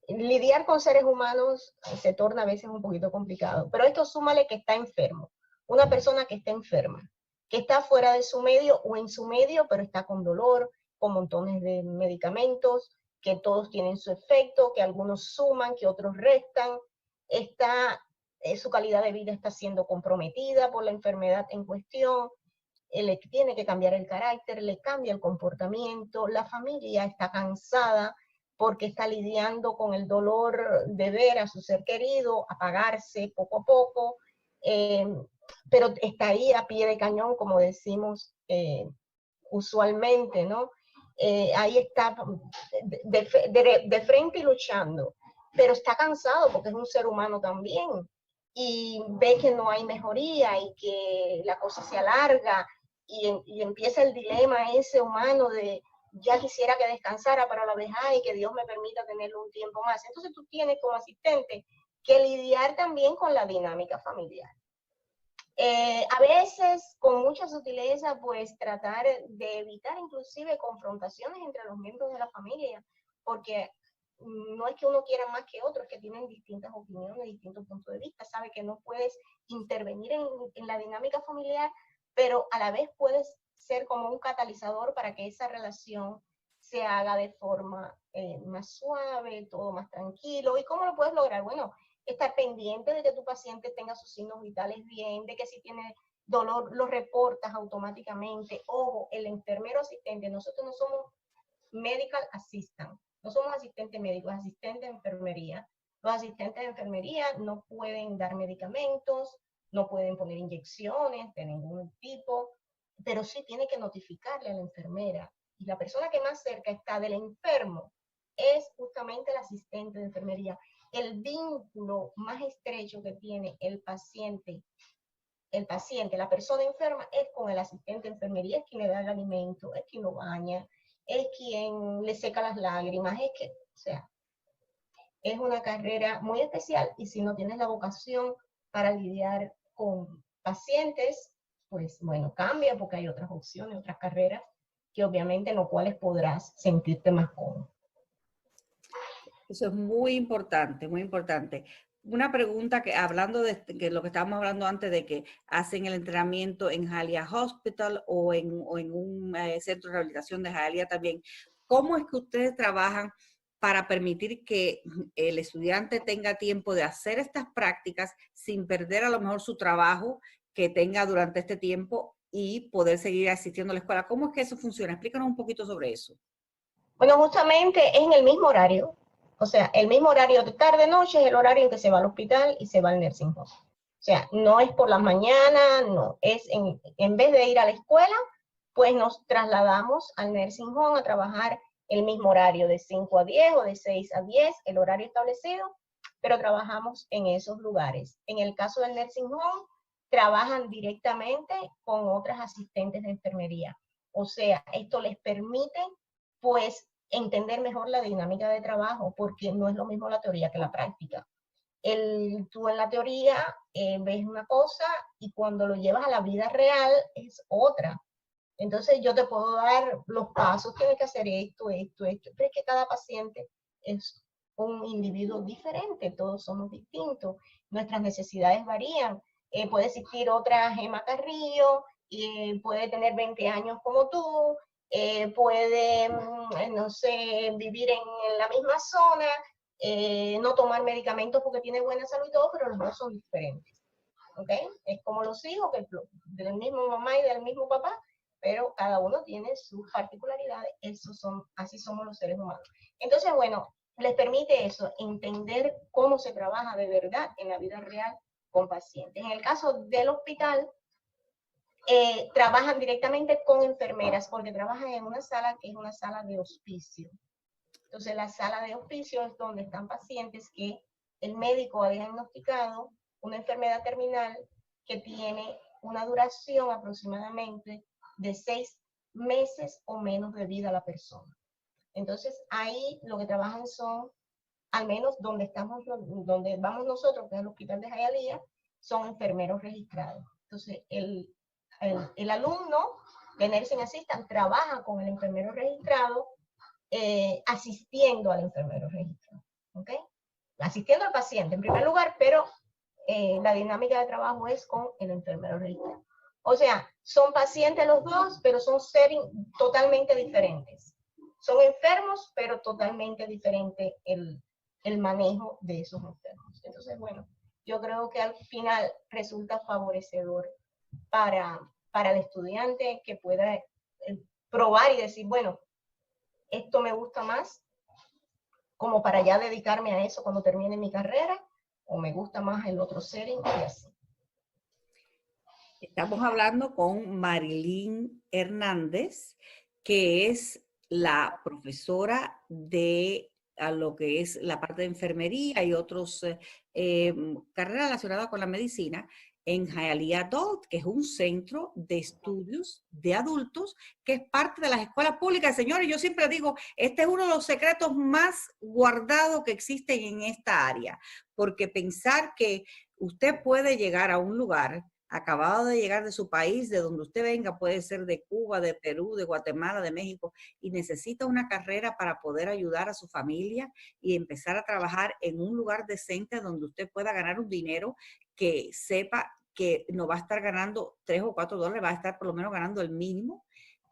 lidiar con seres humanos se torna a veces un poquito complicado, pero esto súmale que está enfermo, una persona que está enferma, que está fuera de su medio o en su medio, pero está con dolor, con montones de medicamentos, que todos tienen su efecto, que algunos suman, que otros restan, su calidad de vida está siendo comprometida por la enfermedad en cuestión, le tiene que cambiar el carácter, le cambia el comportamiento, la familia está cansada porque está lidiando con el dolor de ver a su ser querido apagarse poco a poco, pero está ahí a pie de cañón, como decimos usualmente, ¿no? Ahí está de frente y luchando, pero está cansado porque es un ser humano también y ve que no hay mejoría y que la cosa se alarga y empieza el dilema ese humano de ya quisiera que descansara para la vejez y que Dios me permita tenerlo un tiempo más. Entonces tú tienes como asistente que lidiar también con la dinámica familiar. A veces, con mucha sutileza, pues tratar de evitar inclusive confrontaciones entre los miembros de la familia, porque no es que uno quiera más que otro, es que tienen distintas opiniones, distintos puntos de vista, sabe que no puedes intervenir en la dinámica familiar pero a la vez puedes ser como un catalizador para que esa relación se haga de forma más suave, todo más tranquilo. ¿Y cómo lo puedes lograr? Bueno, estar pendiente de que tu paciente tenga sus signos vitales bien, de que si tiene dolor lo reportas automáticamente. Ojo, el enfermero asistente, nosotros no somos medical assistant, no somos asistentes médicos, asistentes de enfermería. Los asistentes de enfermería no pueden dar medicamentos, no pueden poner inyecciones de ningún tipo, pero sí tiene que notificarle a la enfermera. Y la persona que más cerca está del enfermo es justamente el asistente de enfermería. El vínculo más estrecho que tiene el paciente, la persona enferma, es con el asistente de enfermería, es quien le da el alimento, es quien lo baña, es quien le seca las lágrimas, es que, o sea, es una carrera muy especial y si no tienes la vocación para lidiar con pacientes, pues bueno, cambia porque hay otras opciones, otras carreras que obviamente en las cuales podrás sentirte más cómodo. Eso es muy importante, muy importante. Una pregunta que hablando de que lo que estábamos hablando antes de que hacen el entrenamiento en Hialeah Hospital o en un centro de rehabilitación de Hialeah también, ¿cómo es que ustedes trabajan para permitir que el estudiante tenga tiempo de hacer estas prácticas sin perder a lo mejor su trabajo que tenga durante este tiempo y poder seguir asistiendo a la escuela? ¿Cómo es que eso funciona? Explícanos un poquito sobre eso. Bueno, justamente es en el mismo horario, o sea, el mismo horario de tarde-noche es el horario en que se va al hospital y se va al nursing home. O sea, no es por las mañanas, no, es en vez de ir a la escuela, pues nos trasladamos al nursing home a trabajar el mismo horario de 5 a 10 o de 6 a 10, el horario establecido, pero trabajamos en esos lugares. En el caso del nursing home, trabajan directamente con otras asistentes de enfermería. O sea, esto les permite pues entender mejor la dinámica de trabajo, porque no es lo mismo la teoría que la práctica. Tú en la teoría ves una cosa y cuando lo llevas a la vida real es otra. Entonces yo te puedo dar los pasos, tienes que hacer esto, pero es que cada paciente es un individuo diferente, todos somos distintos, nuestras necesidades varían. Puede existir otra Gema Carrillo, puede tener 20 años como tú, puede, no sé, vivir en la misma zona, no tomar medicamentos porque tiene buena salud y todo, pero los dos son diferentes. ¿Ok? Es como los hijos, que del mismo mamá y del mismo papá, pero cada uno tiene sus particularidades, así somos los seres humanos. Entonces, bueno, les permite eso, entender cómo se trabaja de verdad en la vida real con pacientes. En el caso del hospital, trabajan directamente con enfermeras, porque trabajan en una sala que es una sala de hospicio. Entonces, la sala de hospicio es donde están pacientes que el médico ha diagnosticado una enfermedad terminal que tiene una duración aproximadamente de 6 meses o menos de vida a la persona. Entonces, ahí lo que trabajan son, al menos donde vamos nosotros, que es el hospital de Hialeah, son enfermeros registrados. Entonces, el alumno de Nursing Assistant trabaja con el enfermero registrado, asistiendo al enfermero registrado. ¿Ok? Asistiendo al paciente en primer lugar, pero la dinámica de trabajo es con el enfermero registrado. O sea, son pacientes los dos, pero son seres totalmente diferentes. Son enfermos, pero totalmente diferente el manejo de esos enfermos. Entonces, bueno, yo creo que al final resulta favorecedor para el estudiante que pueda probar y decir, bueno, esto me gusta más, como para ya dedicarme a eso cuando termine mi carrera, o me gusta más el otro setting y así. Estamos hablando con Marilyn Hernández, que es la profesora de a lo que es la parte de enfermería y otras carreras relacionadas con la medicina en Hialeah Adult, que es un centro de estudios de adultos que es parte de las escuelas públicas. Señores, yo siempre digo, este es uno de los secretos más guardados que existen en esta área, porque pensar que usted puede llegar a un lugar acabado de llegar de su país, de donde usted venga, puede ser de Cuba, de Perú, de Guatemala, de México, y necesita una carrera para poder ayudar a su familia y empezar a trabajar en un lugar decente donde usted pueda ganar un dinero que sepa que no va a estar ganando $3 o $4, va a estar por lo menos ganando el mínimo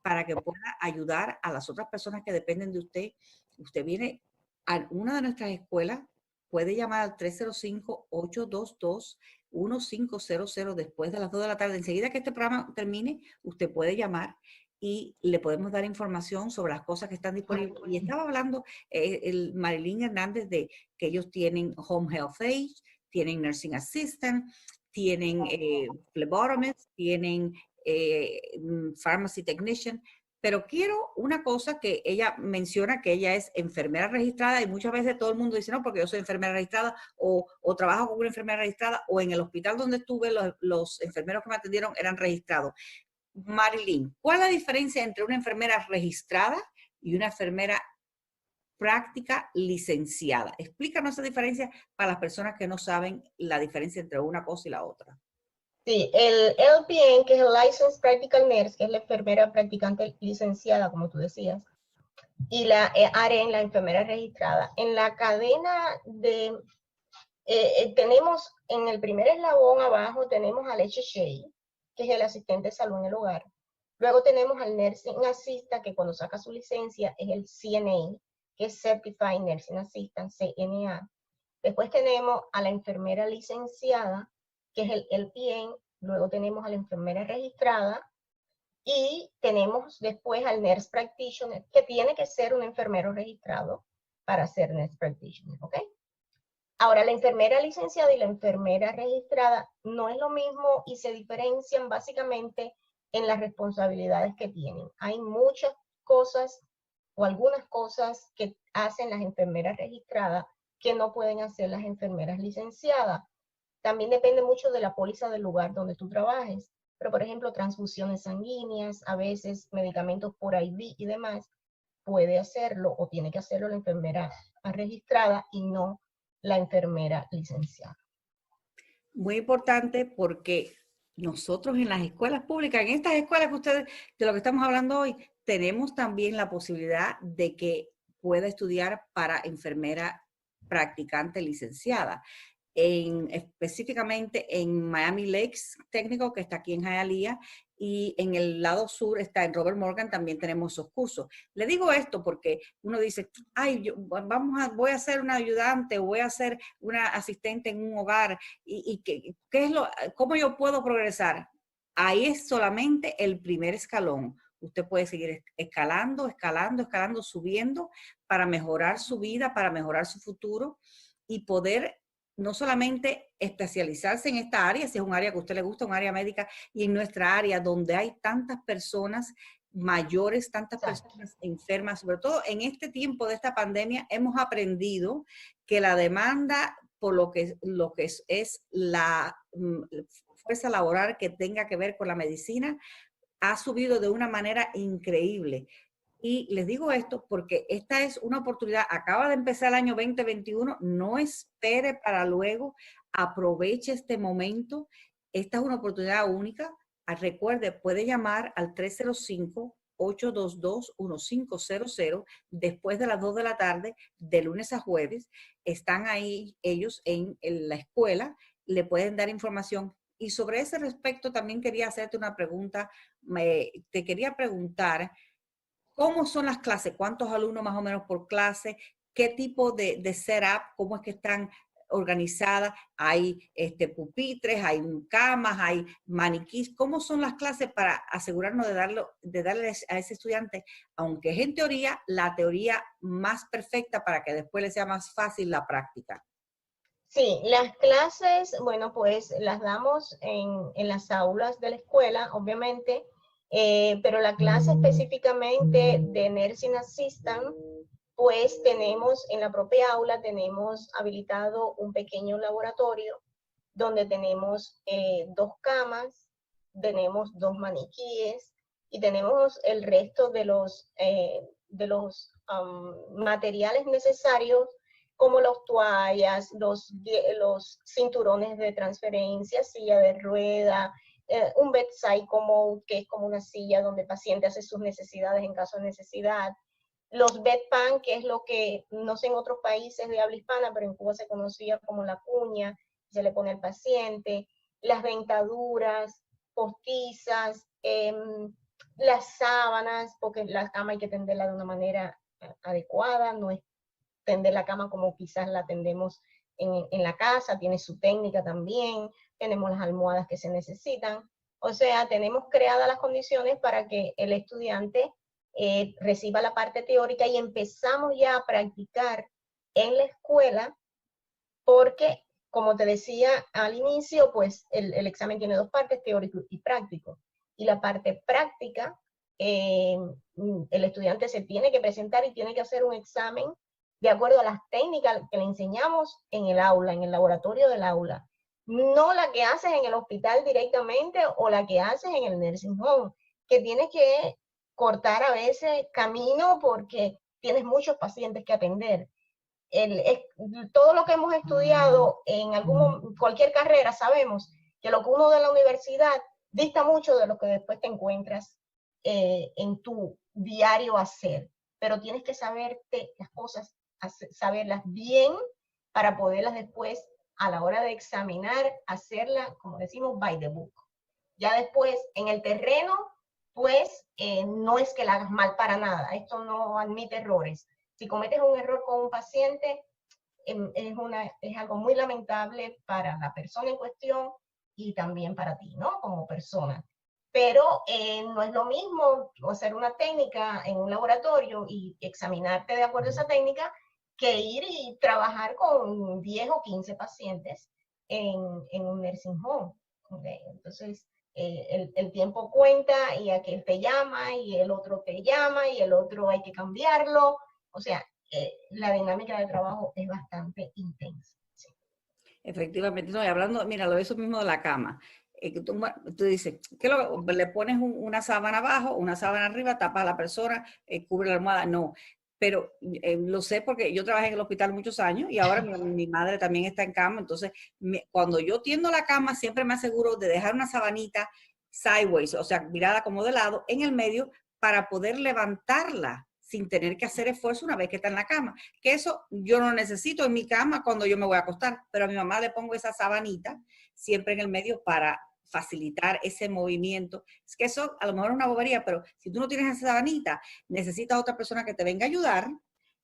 para que pueda ayudar a las otras personas que dependen de usted. Usted viene a una de nuestras escuelas, puede llamar al 305-822-1500 después de las 2 de la tarde. Enseguida que este programa termine, usted puede llamar y le podemos dar información sobre las cosas que están disponibles. Y estaba hablando el Marilyn Hernández de que ellos tienen Home Health Aide, tienen Nursing Assistant, tienen phlebotomist, tienen Pharmacy Technician. Pero quiero una cosa que ella menciona, que ella es enfermera registrada, y muchas veces todo el mundo dice, no, porque yo soy enfermera registrada, o trabajo con una enfermera registrada, o en el hospital donde estuve, los enfermeros que me atendieron eran registrados. Marilyn, ¿cuál es la diferencia entre una enfermera registrada y una enfermera práctica licenciada? Explícanos esa diferencia para las personas que no saben la diferencia entre una cosa y la otra. Sí, el LPN, que es el Licensed Practical Nurse, que es la enfermera practicante licenciada, como tú decías, y la RN, la enfermera registrada. En la cadena de, tenemos en el primer eslabón abajo, tenemos al HHA, que es el asistente de salud en el hogar. Luego tenemos al Nursing Assistant, que cuando saca su licencia es el CNA, que es Certified Nursing Assistant, CNA. Después tenemos a la enfermera licenciada, que es el LPN. Luego tenemos a la enfermera registrada. Y tenemos después al Nurse Practitioner, que tiene que ser un enfermero registrado para ser Nurse Practitioner, ¿ok? Ahora, la enfermera licenciada y la enfermera registrada no es lo mismo y se diferencian básicamente en las responsabilidades que tienen. Hay muchas cosas o algunas cosas que hacen las enfermeras registradas que no pueden hacer las enfermeras licenciadas. También depende mucho de la póliza del lugar donde tú trabajes. Pero, por ejemplo, transfusiones sanguíneas, a veces medicamentos por IV y demás, puede hacerlo o tiene que hacerlo la enfermera registrada y no la enfermera licenciada. Muy importante porque nosotros en las escuelas públicas, en estas escuelas que ustedes, de lo que estamos hablando hoy, tenemos también la posibilidad de que pueda estudiar para enfermera practicante licenciada. Específicamente en Miami Lakes Técnico, que está aquí en Hialeah, y en el lado sur está en Robert Morgan, también tenemos esos cursos. Le digo esto porque uno dice, ay, voy a ser una ayudante o voy a ser una asistente en un hogar, y ¿cómo yo puedo progresar? Ahí es solamente el primer escalón. Usted puede seguir escalando, subiendo para mejorar su vida, para mejorar su futuro y poder no solamente especializarse en esta área, si es un área que a usted le gusta, un área médica, y en nuestra área donde hay tantas personas mayores, tantas personas enfermas, sobre todo en este tiempo de esta pandemia, hemos aprendido que la demanda por lo que es la fuerza laboral que tenga que ver con la medicina ha subido de una manera increíble. Y les digo esto porque esta es una oportunidad, acaba de empezar el año 2021, no espere para luego, aproveche este momento, esta es una oportunidad única. Recuerde, puede llamar al 305-822-1500 después de las 2 de la tarde, de lunes a jueves. Están ahí ellos en la escuela, le pueden dar información. Y sobre ese respecto también quería hacerte una pregunta, te quería preguntar, ¿cómo son las clases? ¿Cuántos alumnos más o menos por clase? ¿Qué tipo de setup? ¿Cómo es que están organizadas? ¿Hay pupitres? ¿Hay camas? ¿Hay maniquís? ¿Cómo son las clases para asegurarnos de darle a ese estudiante, aunque es en teoría, la teoría más perfecta para que después le sea más fácil la práctica? Sí, las clases, bueno, pues las damos en las aulas de la escuela, obviamente. Pero la clase específicamente de Nursing Assistant, pues tenemos en la propia aula, tenemos habilitado un pequeño laboratorio donde tenemos 2 camas, tenemos 2 maniquíes y tenemos el resto de los materiales necesarios como las toallas, los cinturones de transferencia, silla de rueda, un bedside commode, que es como una silla donde el paciente hace sus necesidades en caso de necesidad. Los bedpan, que es lo que no sé en otros países de habla hispana, pero en Cuba se conocía como la cuña, se le pone al paciente. las dentaduras, postizas, las sábanas, porque la cama hay que tenderla de una manera adecuada, no es tender la cama como quizás la tendemos en la casa, tiene su técnica también, tenemos las almohadas que se necesitan, o sea, tenemos creadas las condiciones para que el estudiante reciba la parte teórica y empezamos ya a practicar en la escuela, porque, como te decía al inicio, pues el examen tiene dos partes, teórico y práctico. Y la parte práctica, el estudiante se tiene que presentar y tiene que hacer un examen de acuerdo a las técnicas que le enseñamos en el aula, en el laboratorio del aula. No la que haces en el hospital directamente o la que haces en el nursing home, que tienes que cortar a veces camino porque tienes muchos pacientes que atender. Todo lo que hemos estudiado en cualquier carrera, sabemos que lo que uno de la universidad dista mucho de lo que después te encuentras en tu diario hacer, pero tienes que saberte las cosas, saberlas bien para poderlas después, a la hora de examinar, hacerlas, como decimos, by the book. Ya después, en el terreno, pues no es que la hagas mal para nada, esto no admite errores. Si cometes un error con un paciente, es algo muy lamentable para la persona en cuestión y también para ti, ¿no? Como persona. Pero no es lo mismo hacer una técnica en un laboratorio y examinarte de acuerdo a esa técnica que ir y trabajar con 10 o 15 pacientes en un nursing home. ¿Okay? Entonces, el tiempo cuenta y aquel te llama y el otro te llama y el otro hay que cambiarlo. O sea, la dinámica de trabajo es bastante intensa. Sí. Efectivamente, no, y hablando, mira, lo de eso mismo de la cama. Tú dices, ¿qué le pones una sábana abajo, una sábana arriba, tapas a la persona, cubre la almohada? No, pero lo sé porque yo trabajé en el hospital muchos años y ahora mi madre también está en cama, entonces cuando yo tiendo la cama siempre me aseguro de dejar una sabanita sideways, o sea, mirada como de lado, en el medio para poder levantarla sin tener que hacer esfuerzo una vez que está en la cama. Que eso yo no necesito en mi cama cuando yo me voy a acostar, pero a mi mamá le pongo esa sabanita siempre en el medio para facilitar ese movimiento. Es que eso a lo mejor es una bobería, pero si tú no tienes esa sabanita, necesitas otra persona que te venga a ayudar.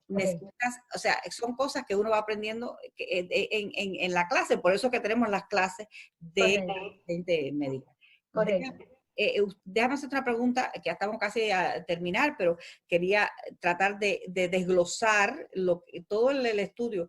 Necesitas, o sea, son cosas que uno va aprendiendo en la clase, por eso que tenemos las clases de médica. Correcto. Déjame hacer otra pregunta, que ya estamos casi a terminar, pero quería tratar de desglosar todo el estudio.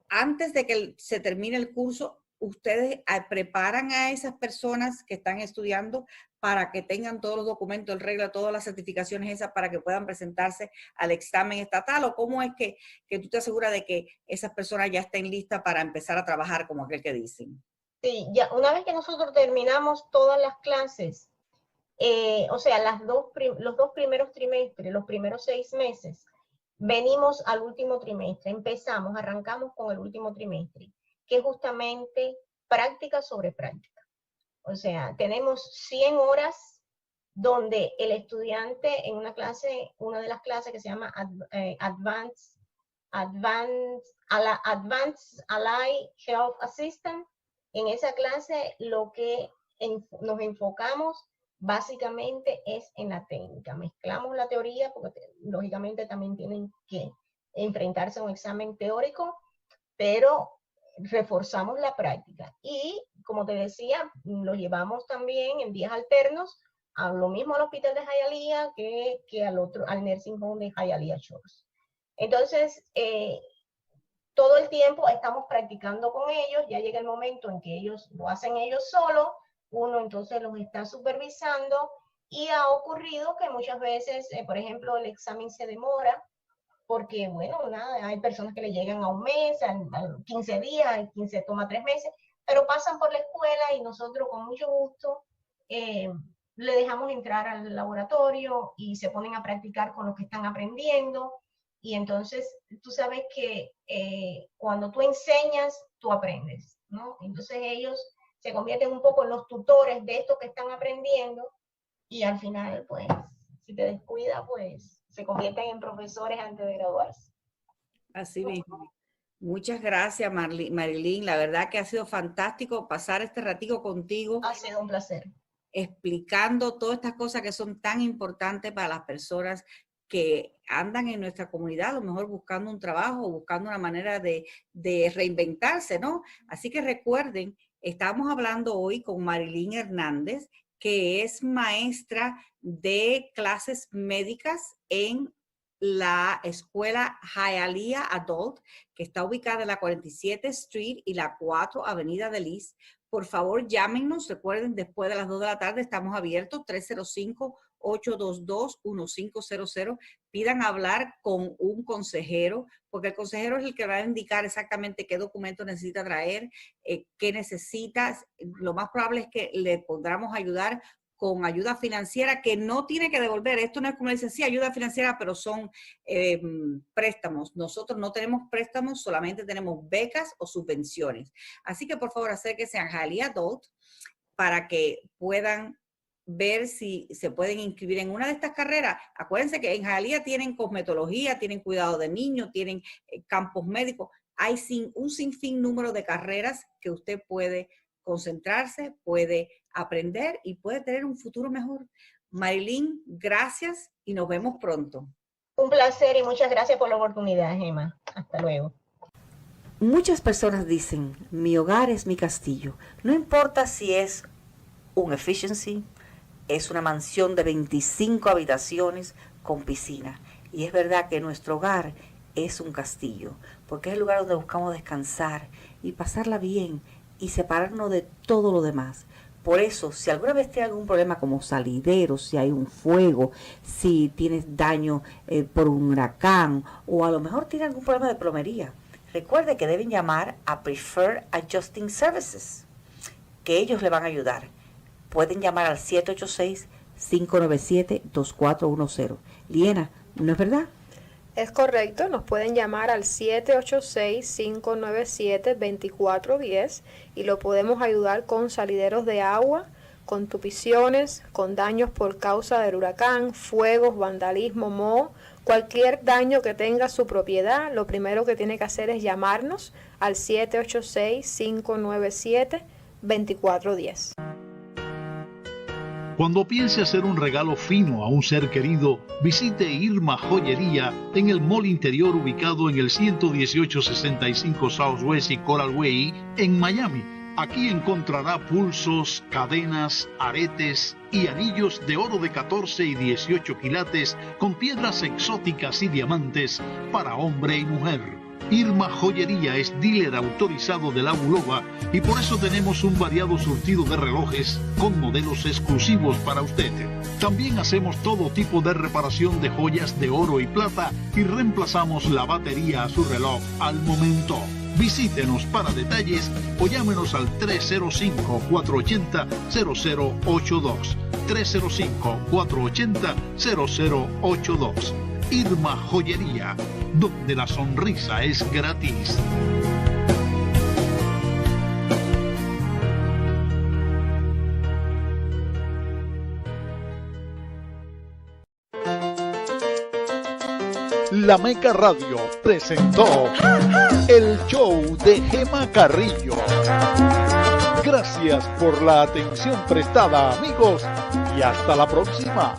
Antes de que se termine el curso, ¿ustedes preparan a esas personas que están estudiando para que tengan todos los documentos, el regla, todas las certificaciones esas para que puedan presentarse al examen estatal? ¿O cómo es que tú te aseguras de que esas personas ya estén listas para empezar a trabajar, como aquel que dicen? Sí, ya una vez que nosotros terminamos todas las clases, o sea, los dos primeros trimestres, los primeros 6 meses, venimos al último trimestre, arrancamos con el último trimestre, que es justamente práctica sobre práctica. O sea, tenemos 100 horas donde el estudiante en una de las clases que se llama Advanced Allied Health Assistant, en esa clase lo que nos enfocamos básicamente es en la técnica. Mezclamos la teoría porque lógicamente también tienen que enfrentarse a un examen teórico, pero reforzamos la práctica. Y como te decía, lo llevamos también en días alternos, a lo mismo al hospital de Hialeah que al nursing home de Hialeah Shores. Entonces, todo el tiempo estamos practicando con ellos, ya llega el momento en que ellos lo hacen ellos solos, uno entonces los está supervisando y ha ocurrido que muchas veces, por ejemplo, el examen se demora porque, bueno, nada, hay personas que le llegan a un mes, a 15 días, 15 toma 3 meses, pero pasan por la escuela y nosotros con mucho gusto le dejamos entrar al laboratorio y se ponen a practicar con lo que están aprendiendo. Y entonces tú sabes que cuando tú enseñas, tú aprendes, ¿no? Entonces ellos se convierten un poco en los tutores de esto que están aprendiendo y al final, pues, si te descuidas, pues, se convierten en profesores antes de graduarse. Así mismo. Muchas gracias, Marilyn. La verdad que ha sido fantástico pasar este ratico contigo. Ha sido un placer. Explicando todas estas cosas que son tan importantes para las personas que andan en nuestra comunidad, a lo mejor buscando un trabajo, buscando una manera de reinventarse, ¿no? Así que recuerden, estamos hablando hoy con Marilyn Hernández, que es maestra de clases médicas en la escuela Hialeah Adult, que está ubicada en la 47 Street y la 4 Avenida de Lis. Por favor, llámenos. Recuerden, después de las 2 de la tarde estamos abiertos, 305-822-1500. Pidan hablar con un consejero, porque el consejero es el que va a indicar exactamente qué documento necesita traer, qué necesita. Lo más probable es que le podamos ayudar con ayuda financiera que no tiene que devolver. Esto no es como dicen, sí, ayuda financiera, pero son préstamos. Nosotros no tenemos préstamos, solamente tenemos becas o subvenciones. Así que, por favor, acérquense a Hialeah Adult para que puedan ver si se pueden inscribir en una de estas carreras. Acuérdense que en Hialeah tienen cosmetología, tienen cuidado de niños, tienen campos médicos. Hay un sinfín número de carreras que usted puede concentrarse, puede aprender y puede tener un futuro mejor. Marilyn, gracias y nos vemos pronto. Un placer y muchas gracias por la oportunidad, Gemma. Hasta luego. Muchas personas dicen, mi hogar es mi castillo. No importa si es un efficiency, es una mansión de 25 habitaciones con piscina. Y es verdad que nuestro hogar es un castillo, porque es el lugar donde buscamos descansar y pasarla bien y separarnos de todo lo demás. Por eso, si alguna vez tiene algún problema como salideros, si hay un fuego, si tienes daño por un huracán o a lo mejor tiene algún problema de plomería, recuerde que deben llamar a Preferred Adjusting Services, que ellos le van a ayudar. Pueden llamar al 786-597-2410. Liena, ¿no es verdad? Es correcto, nos pueden llamar al 786-597-2410 y lo podemos ayudar con salideros de agua, con tupiciones, con daños por causa del huracán, fuegos, vandalismo, moho, cualquier daño que tenga su propiedad. Lo primero que tiene que hacer es llamarnos al 786-597-2410. Cuando piense hacer un regalo fino a un ser querido, visite Irma Joyería en el mall interior ubicado en el 11865 Southwest y Coral Way en Miami. Aquí encontrará pulsos, cadenas, aretes y anillos de oro de 14 y 18 quilates con piedras exóticas y diamantes para hombre y mujer. Irma Joyería es dealer autorizado de la Bulova y por eso tenemos un variado surtido de relojes con modelos exclusivos para usted. También hacemos todo tipo de reparación de joyas de oro y plata y reemplazamos la batería a su reloj al momento. Visítenos para detalles o llámenos al 305-480-0082. 305-480-0082. Irma Joyería, donde la sonrisa es gratis. La Meca Radio presentó el show de Gemma Carrillo. Gracias por la atención prestada, amigos, y hasta la próxima.